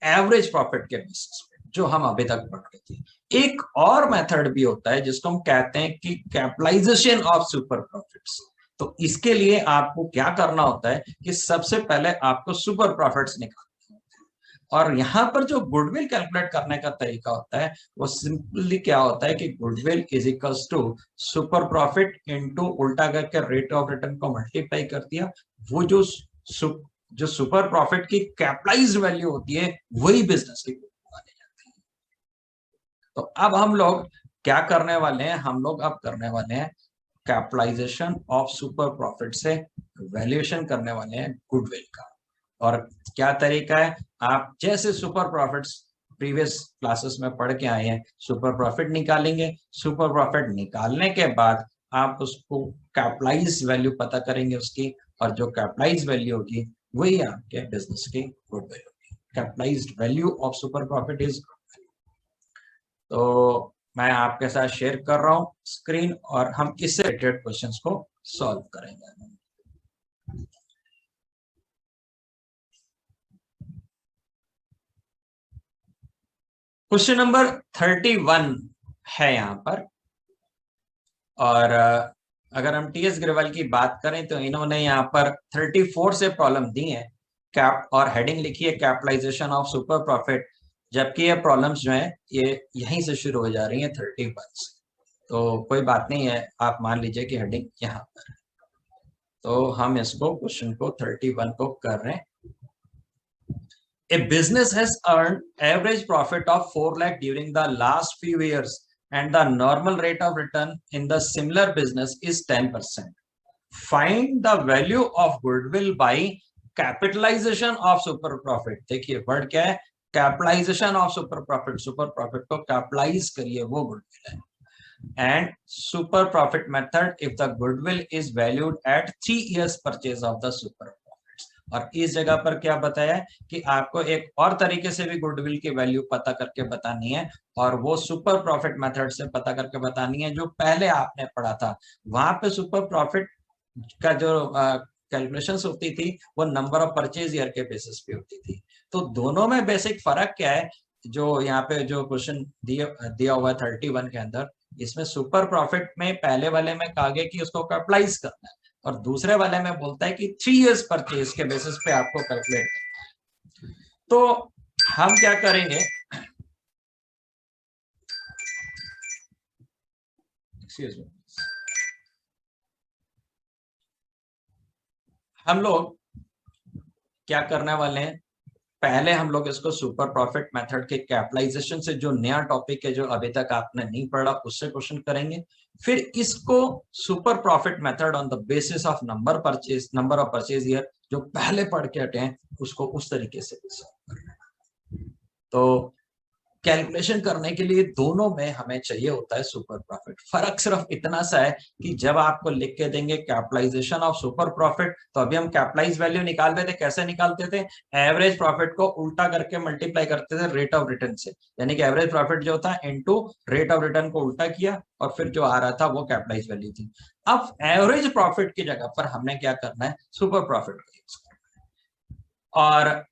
एवरेज प्रॉफिट के बेसिस पे, जो हम अभी तक पढ़ रहे थे। एक और मेथड भी होता है जिसको हम कहते हैं कि कैपिटलाइजेशन ऑफ सुपर प्रॉफिट्स। तो इसके लिए आपको क्या करना होता है कि सबसे पहले आपको सुपर प्रॉफिट्स निकालने होते हैं, और यहाँ पर जो गुडविल कैलकुलेट करने का तरीका होता है वो सिंपली क्या होता है कि goodwill is equals to super profit into उल्टा करके रेट ऑफ रिटर्न को मल्टीप्लाई कर दिया। वो जो सुपर प्रॉफिट की कैपिटलाइज्ड वैल्यू होती है वही बिजनेस की मानी जाती है। तो अब हम लोग क्या करने वाले हैं, हम लोग अब करने वाले हैं कैपिटलाइजेशन ऑफ सुपर प्रॉफिट से वैल्यूएशन करने वाले हैं गुडविल का। और क्या तरीका है, आप जैसे सुपर प्रॉफिट्स प्रीवियस क्लासेस में पढ़ के आए हैं, सुपर प्रॉफिट निकालेंगे। सुपर प्रॉफिट निकालने के बाद आप उसको कैपिटलाइज वैल्यू पता करेंगे उसकी, और जो कैपिटलाइज वैल्यू होगी वही आपके बिजनेस की गुडविल होगी। Capitalised value of super profit is goodwill. तो मैं आपके साथ शेयर कर रहा हूं स्क्रीन, और हम इससे रिलेटेड क्वेश्चंस को सॉल्व करेंगे। क्वेश्चन नंबर 31 है यहाँ पर, और अगर हम टीएस ग्रेवाल की बात करें तो इन्होंने यहाँ पर 34 से प्रॉब्लम दी है कैप, और हेडिंग लिखी है कैपिटलाइजेशन ऑफ सुपर प्रॉफिट, जबकि ये प्रॉब्लम्स जो है ये यहीं से शुरू हो जा रही है 31 से। तो कोई बात नहीं है, आप मान लीजिए कि हेडिंग यहाँ पर है। तो हम इसको क्वेश्चन को 31 को कर रहे हैं। A business has earned average profit of 4 lakh during the last few years, and the normal rate of return in the similar business is 10%. Find the value of goodwill by capitalization of super profit. देखिए word क्या है, capitalization of super profit. Super profit को capitalize करिए, वो goodwill है। And super profit method if the goodwill is valued at 3 years purchase of the super profit. और इस जगह पर क्या बताया है कि आपको एक और तरीके से भी गुडविल की वैल्यू पता करके बतानी है, और वो सुपर प्रॉफिट मेथड से पता करके बतानी है जो पहले आपने पढ़ा था। वहां पे सुपर प्रॉफिट का जो कैलकुलेशंस होती थी वो नंबर ऑफ परचेज ईयर के बेसिस पे होती थी। तो दोनों में बेसिक फर्क क्या है, जो यहाँ पे जो क्वेश्चन दिया हुआ है 31 के अंदर, इसमें सुपर प्रॉफिट में पहले वाले में कहा गया कि उसको कैपिटलाइज करना है, और दूसरे वाले में बोलता है कि 3 years परचेज के बेसिस पे आपको कैलकुलेट करना है। तो हम क्या करेंगे, हम लोग क्या करने वाले हैं, पहले हम लोग इसको सुपर प्रॉफिट मेथड के कैपिटलाइजेशन से, जो नया टॉपिक है जो अभी तक आपने नहीं पढ़ा, उससे क्वेश्चन करेंगे। फिर इसको super profit method on the basis of number of purchase year जो पहले पढ़ के हटे हैं उसको उस तरीके से सॉल्व करना है। तो कैलकुलेशन करने के लिए दोनों में हमें चाहिए होता है सुपर प्रॉफिट। फर्क सिर्फ इतना सा है कि जब आपको लिख के देंगे कैपिटलाइजेशन ऑफ सुपर प्रॉफिट, तो अभी हम कैपिटलाइज वैल्यू निकालते थे, कैसे निकालते थे? एवरेज प्रॉफिट को उल्टा करके मल्टीप्लाई करते थे रेट ऑफ रिटर्न से, यानी कि एवरेज प्रॉफिट जो होता है इनटू रेट ऑफ रिटर्न को उल्टा किया और फिर जो आ रहा था वो कैपिटलाइज वैल्यू थी। अब एवरेज प्रॉफिट की जगह पर हमने क्या करना है? सुपर प्रॉफिट का यूज करना है। और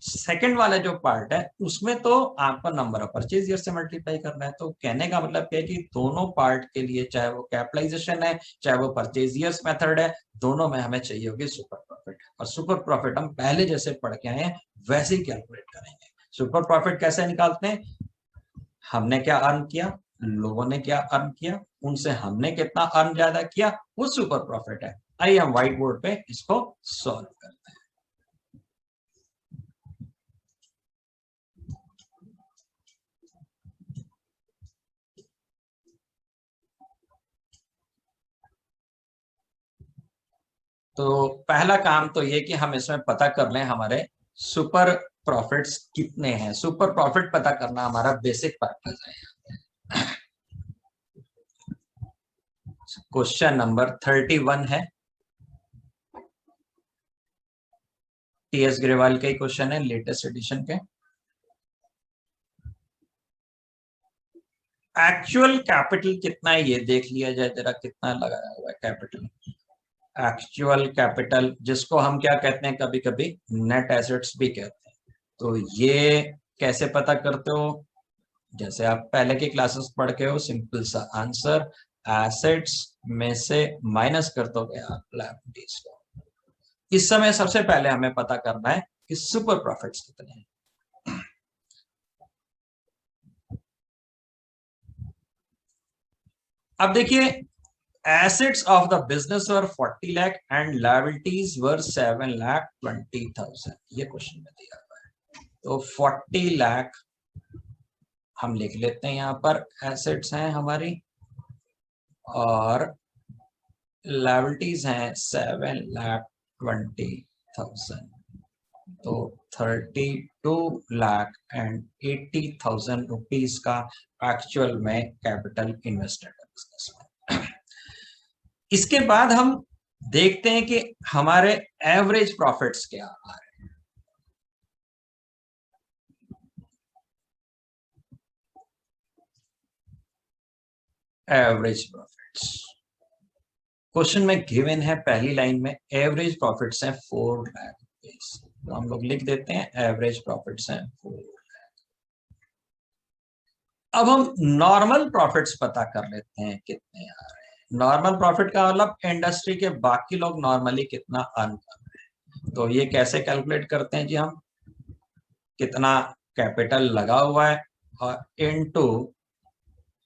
सेकंड वाला जो पार्ट है उसमें तो आपको नंबर ऑफ परचेज ईयर से मल्टीप्लाई करना है। तो कहने का मतलब क्या है कि दोनों पार्ट के लिए, चाहे वो कैपिटलाइजेशन है चाहे वो परचेज ईयर्स मेथड है, दोनों में हमें चाहिए होगी सुपर प्रॉफिट। और सुपर प्रॉफिट हम पहले जैसे पढ़ के आए हैं वैसे ही कैलकुलेट करेंगे। सुपर प्रॉफिट कैसे निकालते हैं? हमने क्या अर्न किया, लोगों ने क्या अर्न किया, उनसे हमने कितना अर्न ज्यादा किया, वो सुपर प्रॉफिट है। आइए हम व्हाइट बोर्ड पे इसको सॉल्व करते हैं। तो पहला काम तो ये कि हम इसमें पता कर लें हमारे सुपर प्रॉफिट्स कितने हैं। सुपर प्रॉफिट पता करना हमारा बेसिक पर्पस है। क्वेश्चन नंबर 31 है, टीएस ग्रेवाल के क्वेश्चन है, लेटेस्ट एडिशन के। एक्चुअल कैपिटल कितना है ये देख लिया जाए जरा, कितना लगाया हुआ है कैपिटल। एक्चुअल कैपिटल, जिसको हम क्या कहते हैं, कभी कभी नेट एसेट्स भी कहते हैं। तो ये कैसे पता करते हो? जैसे आप पहले की क्लासेस पढ़ के हो, सिंपल सा आंसर, एसेट्स में से माइनस कर दोगे आप लायबिलिटीज को। इस समय सबसे पहले हमें पता करना है कि सुपर प्रॉफिट्स कितने हैं। अब देखिए, assets of the business were 40 lakh and liabilities were 7,20,000, ये क्वेश्चन में दिया हुआ है। तो 40 लाख हम लिख लेते हैं, यहाँ पर एसेट्स हैं हमारी, और लायबिलिटीज हैं 7,20,000। तो 32,80,000 रुपीज का एक्चुअल में कैपिटल इन्वेस्टेड है बिजनेस में। इसके बाद हम देखते हैं कि हमारे एवरेज प्रॉफिट्स क्या आ रहे हैं। एवरेज प्रॉफिट्स क्वेश्चन में गिवन है, पहली लाइन में एवरेज प्रॉफिट्स हैं 4 लाख रुपीज। तो हम लोग लिख देते हैं एवरेज प्रॉफिट्स हैं 4 लाख। अब हम नॉर्मल प्रॉफिट्स पता कर लेते हैं कितने आ रहे हैं। नॉर्मल प्रॉफिट का मतलब इंडस्ट्री के बाकी लोग नॉर्मली कितना अर्न कर रहे हैं। तो ये कैसे कैलकुलेट करते हैं जी? हम कितना कैपिटल लगा हुआ है और इनटू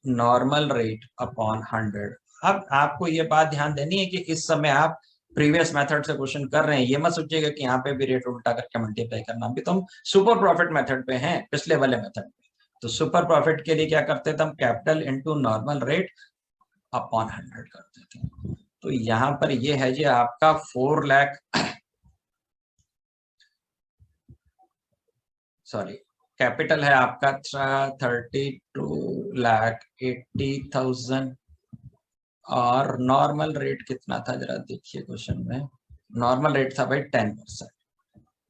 नॉर्मल रेट अपॉन 100। अब आपको ये बात ध्यान देनी है कि इस समय आप प्रीवियस मेथड से क्वेश्चन कर रहे हैं, ये मत सोचिएगा कि यहाँ पे भी रेट उल्टा करके मल्टीप्लाई करना। अभी तो हम सुपर प्रॉफिट मेथड पे हैं, पिछले वाले मेथड पे। तो सुपर प्रॉफिट के लिए क्या करते थे हम? Capital into normal rate upon 100 करते थे। तो यहाँ पर ये है जी आपका 4 लाख, सॉरी, कैपिटल है आपका 32,80,000 और नॉर्मल रेट कितना था जरा देखिए क्वेश्चन में। नॉर्मल रेट था भाई 10%,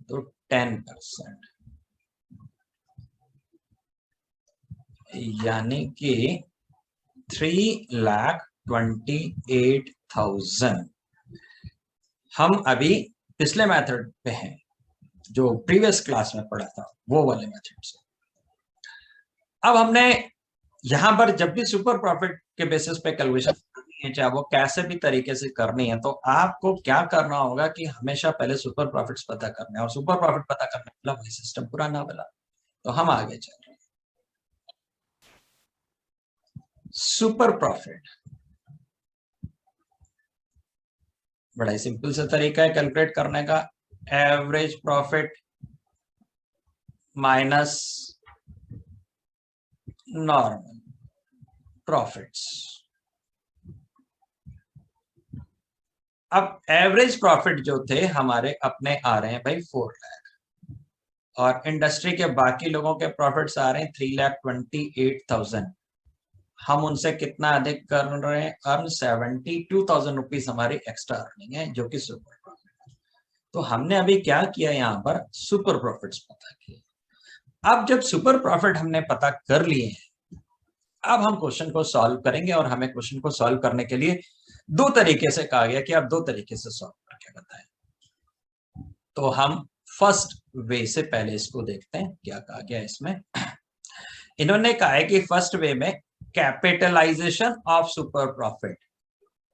तो 10% यानी कि 3,28,000। हम अभी पिछले मेथड पे हैं जो प्रीवियस क्लास में पढ़ा था, वो वाले मेथड से। अब हमने यहां पर जब भी सुपर प्रॉफिट के बेसिस पे कैलकुलेशन करनी है, चाहे वो कैसे भी तरीके से करनी है, तो आपको क्या करना होगा कि हमेशा पहले सुपर प्रॉफिट्स पता करना है। और सुपर प्रॉफिट पता करने वाला वही सिस्टम पुराना वाला। तो हम आगे चल रहे हैं। सुपर प्रॉफिट बड़ा ही सिंपल सा तरीका है कैलकुलेट करने का। Average profit minus normal profits. अब एवरेज प्रॉफिट जो थे हमारे अपने आ रहे हैं भाई 4 लाख। और इंडस्ट्री के बाकी लोगों के प्रॉफिट्स आ रहे हैं 3,28,000, हम उनसे कितना अधिक कर रहे हैं, अर्न 72,000 रुपीज हमारी एक्स्ट्रा अर्निंग है, जो कि सुपर प्रॉफिट है। तो हमने अभी क्या किया, यहाँ पर सुपर प्रॉफिट्स पता किए। अब जब सुपर प्रॉफिट हमने पता कर लिए हैं, अब हम क्वेश्चन को सॉल्व करेंगे, और हमें क्वेश्चन को सॉल्व करने के लिए दो तरीके से कहा गया कि आप दो तरीके से सॉल्व करके बताएं। तो हम फर्स्ट वे से पहले इसको देखते हैं, क्या कहा गया इसमें। इन्होंने कहा है कि फर्स्ट वे में कैपिटलाइजेशन ऑफ सुपर प्रॉफिट।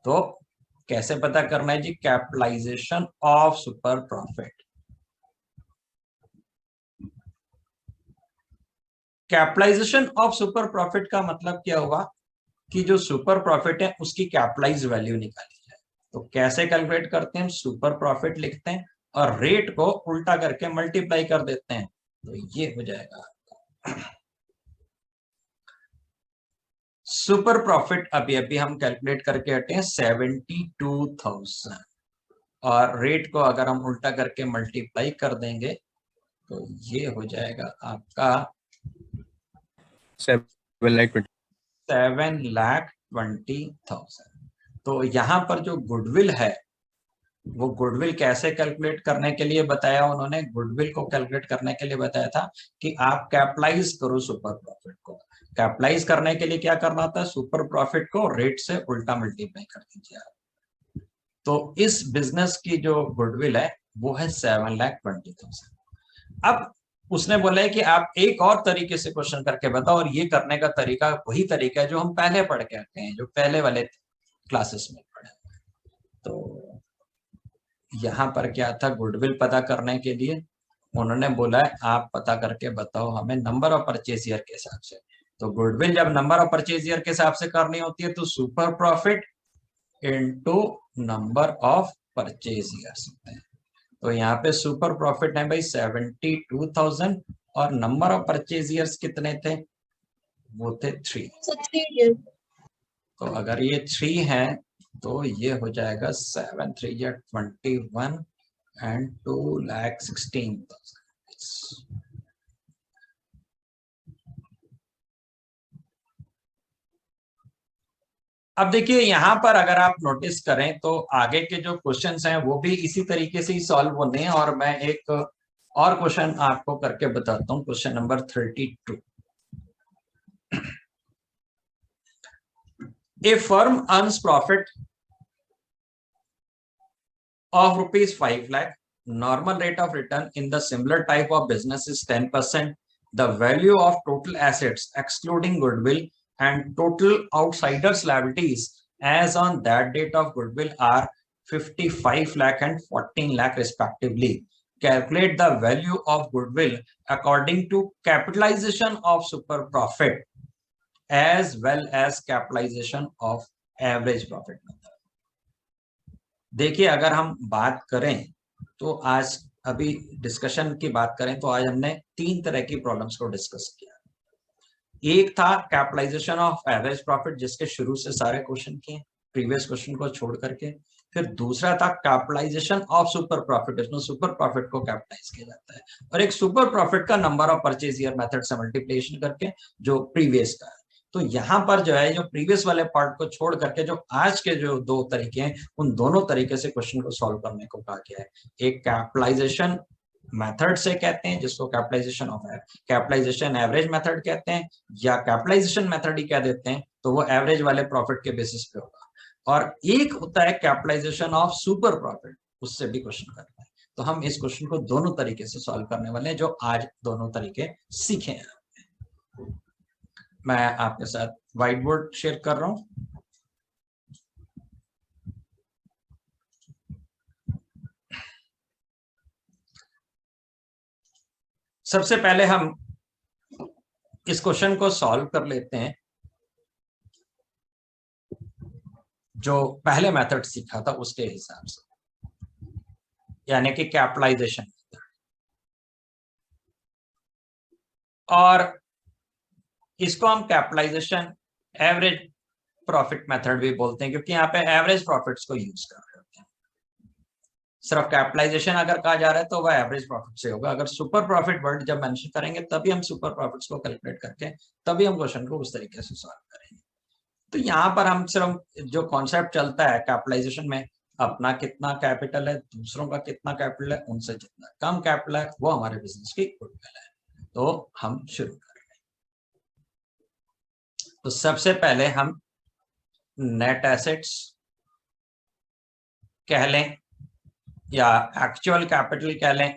तो कैसे पता करना है जी, capitalization of super profit. Capitalization of super profit का मतलब क्या होगा कि जो सुपर प्रॉफिट है उसकी कैपिटलाइज वैल्यू निकाली जाए। तो कैसे कैलकुलेट करते हैं, सुपर प्रॉफिट लिखते हैं और रेट को उल्टा करके मल्टीप्लाई कर देते हैं, तो ये हो जाएगा सुपर प्रॉफिट। अभी अभी हम कैलकुलेट करके हटे हैं 72,000, और रेट को अगर हम उल्टा करके मल्टीप्लाई कर देंगे तो ये हो जाएगा आपका 7,20,000। तो यहाँ पर जो गुडविल है, वो गुडविल कैसे कैलकुलेट करने के लिए बताया उन्होंने, गुडविल को कैलकुलेट करने के लिए बताया था कि आप कैपिटलाइज करो सुपर प्रॉफिट को। कैपिटलाइज करने के लिए क्या करना होता है, सुपर प्रॉफिट को रेट से उल्टा मल्टीप्लाई कर दीजिए आप। तो इस बिजनेस की जो गुडविल है वो है 7,20,000। अब उसने बोला है कि आप एक और तरीके से क्वेश्चन करके बताओ, और ये करने का तरीका वही तरीका है जो हम पहले पढ़ के आते हैं, जो पहले वाले क्लासेस में पढ़े। तो यहाँ पर क्या था, गुडविल पता करने के लिए उन्होंने बोला है आप पता करके बताओ हमें नंबर ऑफ परचेज ईयर के हिसाब से। तो गुडविल जब नंबर ऑफ परचेज ईयर के हिसाब से करनी होती है तो super profit into number of purchase years होते हैं। तो यहाँ पे सुपर प्रॉफिट है भाई 72,000, और नंबर ऑफ परचेज ईयर्स कितने थे, वो थे 3। तो अगर ये 3 है तो ये हो जाएगा 7 3 21 एंड 2,16,000। अब देखिए यहाँ पर अगर आप नोटिस करें तो आगे के जो क्वेश्चंस हैं वो भी इसी तरीके से ही सॉल्व होने हैं, और मैं एक और क्वेश्चन आपको करके बताता हूँ, question number 32। A firm earns profit of ₹5 lakh. Normal rate of return in the similar type of business is 10%. The value of total assets, excluding goodwill and total outsiders liabilities as on that date of goodwill are 55 lakh and 14 lakh respectively. Calculate the value of goodwill according to capitalization of super profit as well as capitalization of average profit method. देखिए अगर हम बात करें तो आज अभी discussion की बात करें तो आज हमने 3 तरह की प्रॉब्लम्स को डिस्कस किया। एक था कैपिटलाइजेशन ऑफ एवरेज प्रॉफिट, जिसके शुरू से सारे क्वेश्चन किए प्रीवियस क्वेश्चन को छोड़ करके। फिर दूसरा था कैपिटलाइजेशन ऑफ सुपर प्रॉफिट, इसमें सुपर प्रॉफिट को कैपिटलाइज किया जाता है, और एक सुपर प्रॉफिट का number of purchase year method से मल्टीप्लिकेशन करके, जो प्रीवियस का है। तो यहाँ पर जो है, जो प्रीवियस वाले पार्ट को छोड़ करके जो आज के जो 2 तरीके हैं, उन दोनों तरीके से क्वेश्चन को सॉल्व करने को कहा गया है। एक कैपिटलाइजेशन मेथड से कहते हैं, जिसको कैपिटलाइजेशन एवरेज मेथड कहते हैं, या कैपिटलाइजेशन मेथड ही कह देते हैं, तो वो एवरेज वाले प्रॉफिट के बेसिस पे होगा। और एक होता है कैपिटलाइजेशन ऑफ सुपर प्रॉफिट, उससे भी क्वेश्चन करना है। तो हम इस क्वेश्चन को दोनों तरीके से सॉल्व करने वाले हैं, जो आज दोनों तरीके सीखे हैं। मैं आपके साथ व्हाइट बोर्ड शेयर कर रहा हूं। सबसे पहले हम इस क्वेश्चन को सॉल्व कर लेते हैं जो पहले मेथड सीखा था उसके हिसाब से, यानी कि कैपिटलाइजेशन मेथड। और इसको हम कैपिटलाइजेशन एवरेज प्रॉफिट मेथड भी बोलते हैं, क्योंकि यहाँ पे एवरेज प्रॉफिट्स को यूज कर रहे होते हैं। सिर्फ कैपिटलाइजेशन अगर कहा जा रहा है तो वह एवरेज प्रॉफिट से होगा। अगर सुपर प्रॉफिट वर्ड जब मेंशन करेंगे तभी हम सुपर प्रॉफिट्स को कैलकुलेट करके तभी हम क्वेश्चन को उस तरीके से सॉल्व करेंगे। तो यहाँ पर हम सिर्फ जो कॉन्सेप्ट चलता है कैपिटलाइजेशन में, अपना कितना कैपिटल है, दूसरों का कितना कैपिटल है, उनसे जितना कम कैपिटल है वो हमारे बिजनेस की गुडविल है। तो हम शुरू कर रहे हैं। तो सबसे पहले हम नेट एसेट्स कह लें या एक्चुअल कैपिटल कह लें,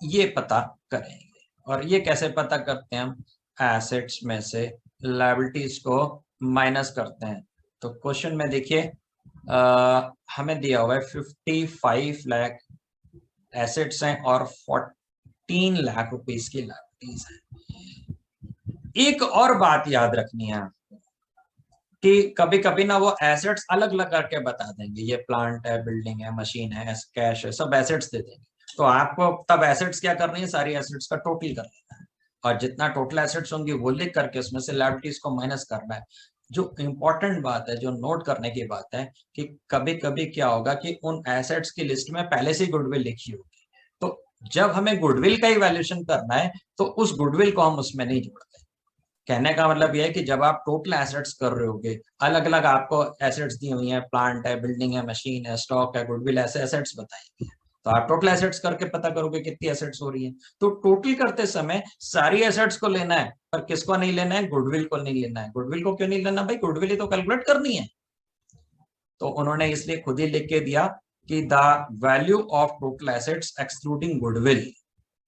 ये पता करेंगे। और ये कैसे पता करते हैं? हम एसेट्स में से लायबिलिटीज को माइनस करते हैं। तो क्वेश्चन में देखिए हमें दिया हुआ है 55 लाख एसेट्स हैं और 14 लाख रुपीस की लायबिलिटीज हैं। एक और बात याद रखनी है कि कभी कभी ना वो एसेट्स अलग अलग करके बता देंगे, ये प्लांट है, बिल्डिंग है, मशीन है, कैश है, सब एसेट्स दे देंगे। तो आपको तब एसेट्स क्या करनी है? सारी एसेट्स का टोटल कर लेना है और जितना टोटल एसेट्स होंगी वो लिख करके उसमें से लायबिलिटीज को माइनस करना है। जो इम्पोर्टेंट बात है, जो नोट करने की बात है कि कभी कभी क्या होगा कि उन एसेट्स की लिस्ट में पहले से गुडविल लिखी होगी, तो जब हमें गुडविल का इवैल्यूएशन करना है तो उस गुडविल को हम उसमें नहीं जोड़ते। कहने का मतलब यह है कि जब आप टोटल एसेट्स कर रहे होगे, अलग अलग आपको एसेट्स दी हुई हैं, प्लांट है, बिल्डिंग है, मशीन है, स्टॉक है, गुडविल, ऐसे एसेट्स बताएंगे, तो आप टोटल एसेट्स करके पता करोगे कितनी एसेट्स हो रही है। तो टोटल करते समय सारी एसेट्स को लेना है, पर किसको नहीं लेना है? गुडविल को नहीं लेना है। गुडविल को क्यों नहीं लेना भाई? गुडविल ही तो कैलकुलेट करनी है। तो उन्होंने इसलिए खुद ही लिख के दिया कि the value of total assets excluding goodwill,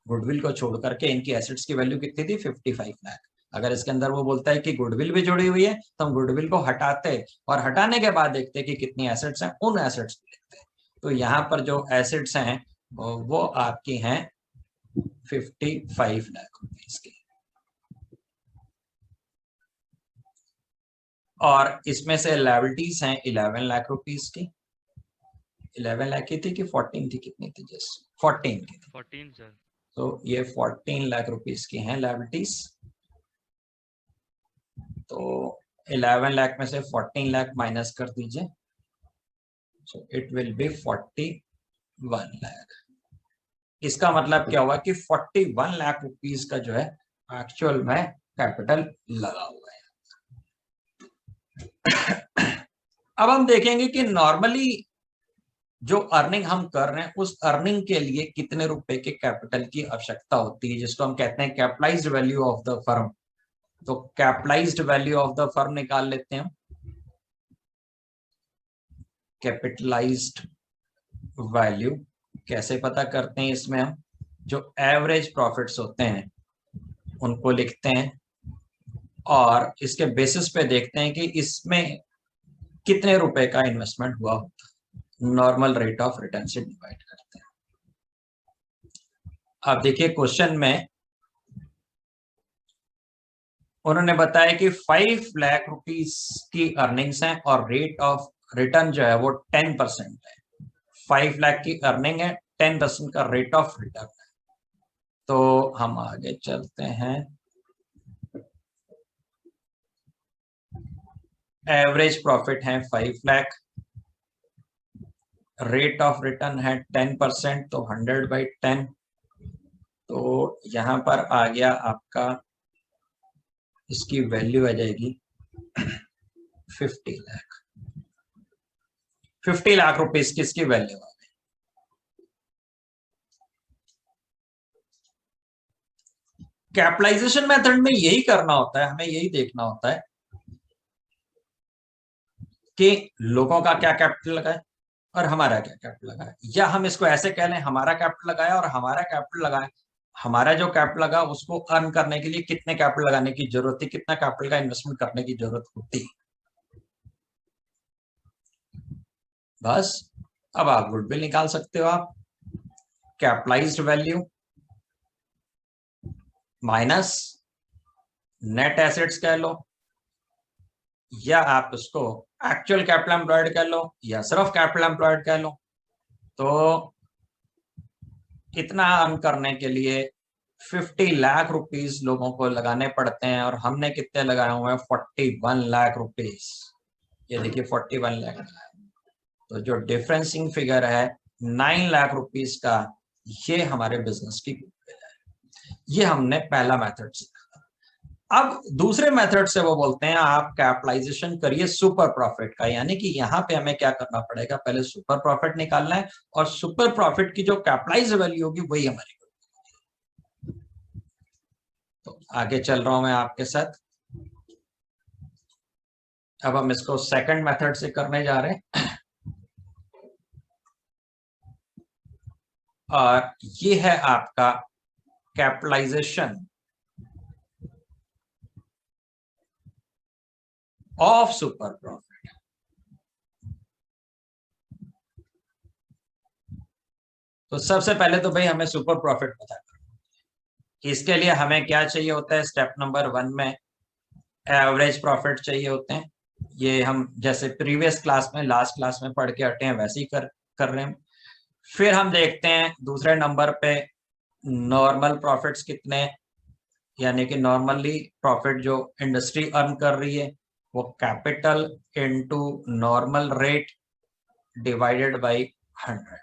goodwill को छोड़ करके इनकी एसेट्स की वैल्यू कितनी थी? 55 लाख। अगर इसके अंदर वो बोलता है कि गुडविल भी जुड़ी हुई है तो हम गुडविल को हटाते और हटाने के बाद देखते कि कितनी एसेट्स हैं, उन एसेट्स को लिखते हैं। तो यहाँ पर जो एसेट्स हैं वो आपकी हैं 55 लाख रुपीस की, और इसमें से लायबिलिटीज हैं 11 लाख रुपीस की। 11 लाख की थी कि 14 थी? कितनी थी? जस्ट 14 की थी। 14 सर। तो ये 14 लाख रुपीस की हैं लायबिलिटीज। तो 11 लाख में से 14 लाख माइनस कर दीजिए, so it will be 41 lakh. इसका मतलब क्या हुआ कि 41 लाख रुपीस का जो है एक्चुअल में कैपिटल लगा हुआ है। अब हम देखेंगे कि नॉर्मली जो अर्निंग हम कर रहे हैं उस अर्निंग के लिए कितने रुपए के कैपिटल की आवश्यकता होती है, जिसको हम कहते हैं capitalized value of the firm. तो capitalized value of the firm निकाल लेते हैं हम। कैपिटलाइज्ड वैल्यू कैसे पता करते हैं? इसमें हम जो एवरेज प्रॉफिट्स होते हैं उनको लिखते हैं और इसके बेसिस पे देखते हैं कि इसमें कितने रुपए का इन्वेस्टमेंट हुआ होता है, नॉर्मल रेट ऑफ रिटर्न से डिवाइड करते हैं। अब देखिए क्वेश्चन में उन्होंने बताया कि 5 लाख रुपीस की अर्निंग्स हैं और रेट ऑफ रिटर्न जो है वो 10% है। 5 लाख की अर्निंग है, 10% का रेट ऑफ रिटर्न है। तो हम आगे चलते हैं। एवरेज प्रॉफिट है 5 लाख, रेट ऑफ रिटर्न है 10%, तो 100/10। तो यहां पर आ गया आपका, इसकी वैल्यू आ जाएगी 50 लाख। 50 लाख रुपीस की इसकी वैल्यू आ गई। कैपिटलाइजेशन मेथड में यही करना होता है, हमें यही देखना होता है कि लोगों का क्या कैपिटल लगा है और हमारा क्या कैपिटल लगा है, या हम इसको ऐसे कह लें हमारा कैपिटल लगाया और हमारा कैपिटल लगाया। हमारा जो कैपिटल लगा उसको अर्न करने के लिए कितने कैपिटल लगाने की जरूरत थी, कितना कैपिटल का इन्वेस्टमेंट करने की जरूरत होती। बस अब आप गुडविल निकाल सकते हो। आप capitalised value minus net assets कह लो, या आप उसको एक्चुअल कैपिटल एम्प्लॉयड कह लो, या सिर्फ कैपिटल एम्प्लॉयड कह लो। तो इतना अर्न करने के लिए 50 लाख रुपीस लोगों को लगाने पड़ते हैं और हमने कितने लगाए हुए हैं? 41 लाख रुपीस। ये देखिए 41 लाख लगाए। तो जो डिफरेंसिंग फिगर है 9 लाख रुपीस का ये हमारे बिजनेस की गुडविल है। ये हमने पहला मेथड सीखा। अब दूसरे मेथड से वो बोलते हैं आप कैपिटलाइजेशन करिए सुपर प्रॉफिट का, यानी कि यहाँ पे हमें क्या करना पड़ेगा, पहले सुपर प्रॉफिट निकालना है और सुपर प्रॉफिट की जो कैपिटलाइज वैल्यू होगी वही हमारी गुडविल होगी। तो आगे चल रहा हूं मैं आपके साथ। अब हम इसको सेकंड मेथड से करने जा रहे हैं और ये है आपका कैपिटलाइजेशन ऑफ सुपर प्रॉफिट। तो सबसे पहले तो भाई हमें सुपर प्रॉफिट पता करना। इसके लिए हमें क्या चाहिए होता है, स्टेप नंबर 1 में एवरेज प्रॉफिट चाहिए होते हैं। ये हम जैसे प्रीवियस क्लास में, लास्ट क्लास में पढ़ के हटे हैं वैसे ही कर रहे हैं। फिर हम देखते हैं दूसरे नंबर पे नॉर्मल प्रॉफिट्स कितने, यानी कि नॉर्मली प्रॉफिट जो इंडस्ट्री अर्न कर रही है वो capital into normal rate divided by 100।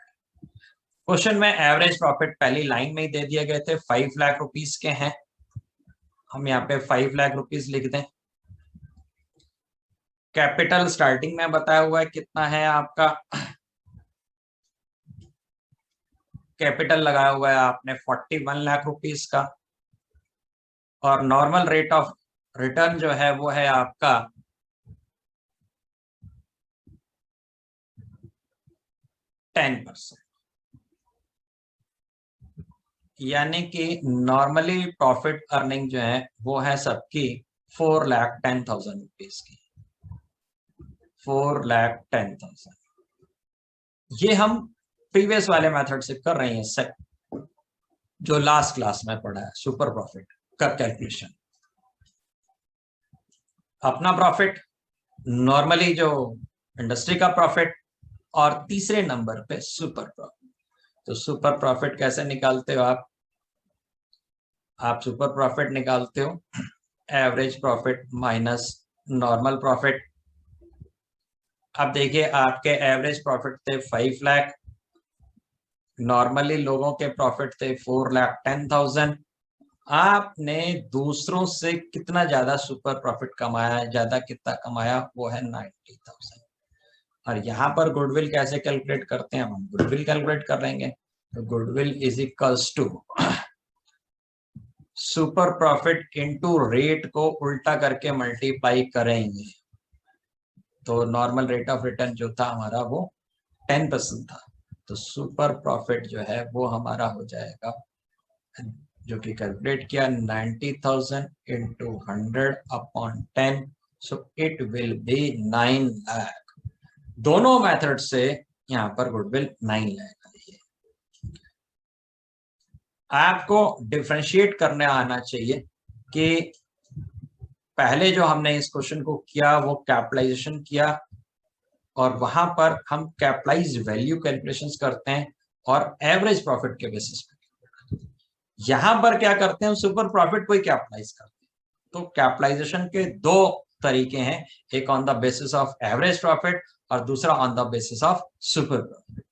Question में एवरेज प्रॉफिट पहली लाइन में ही दे दिए गए थे, 5 लाख रुपीस के हैं। हम यहाँ पे 5 लाख रुपीस लिख दें। कैपिटल स्टार्टिंग में बताया हुआ है कितना है आपका, कैपिटल लगाया हुआ है आपने 41 लाख रुपीस का, और नॉर्मल रेट ऑफ रिटर्न जो है वो है आपका 10%, यानी कि नॉर्मली प्रॉफिट अर्निंग जो है वो है सबकी 4,10,000 रुपीज की, 4,10,000। ये हम प्रीवियस वाले मेथड से कर रहे हैं, जो लास्ट क्लास में पढ़ा है सुपर प्रॉफिट का कैलकुलेशन। अपना प्रॉफिट, नॉर्मली जो इंडस्ट्री का प्रॉफिट, और तीसरे नंबर पे सुपर प्रॉफिट। तो सुपर प्रॉफिट कैसे निकालते हो आप सुपर प्रॉफिट निकालते हो average profit minus normal profit. अब देखिए आपके एवरेज प्रॉफिट थे 5 लाख, नॉर्मली लोगों के प्रॉफिट थे 4,10,000। आपने दूसरों से कितना ज्यादा सुपर प्रॉफिट कमाया, ज्यादा कितना कमाया, वो है 90,000। और यहाँ पर गुडविल कैसे कैलकुलेट करते हैं, हम गुडविल कैलकुलेट कर लेंगे। तो goodwill is equals to super profit into rate को उल्टा करके मल्टीप्लाई करेंगे। तो नॉर्मल रेट ऑफ रिटर्न जो था हमारा वो 10% था, तो सुपर प्रॉफिट जो है वो हमारा हो जाएगा, जो कि कैलकुलेट किया 90,000 into 100/10, so it will be 9 lakh. दोनों मेथड से यहाँ पर गुडविल 9 लाख आई है। आपको डिफरेंशिएट करने आना चाहिए कि पहले जो हमने इस क्वेश्चन को किया वो कैपिटलाइजेशन किया, और वहां पर हम कैपिटलाइज वैल्यू कैलकुलेशंस करते हैं और एवरेज प्रॉफिट के बेसिस पे। यहां पर क्या करते हैं, सुपर प्रॉफिट को ही कैपिटलाइज करते हैं। तो कैपिटलाइजेशन के दो तरीके हैं, एक on the basis of average profit और दूसरा on the basis of super profit.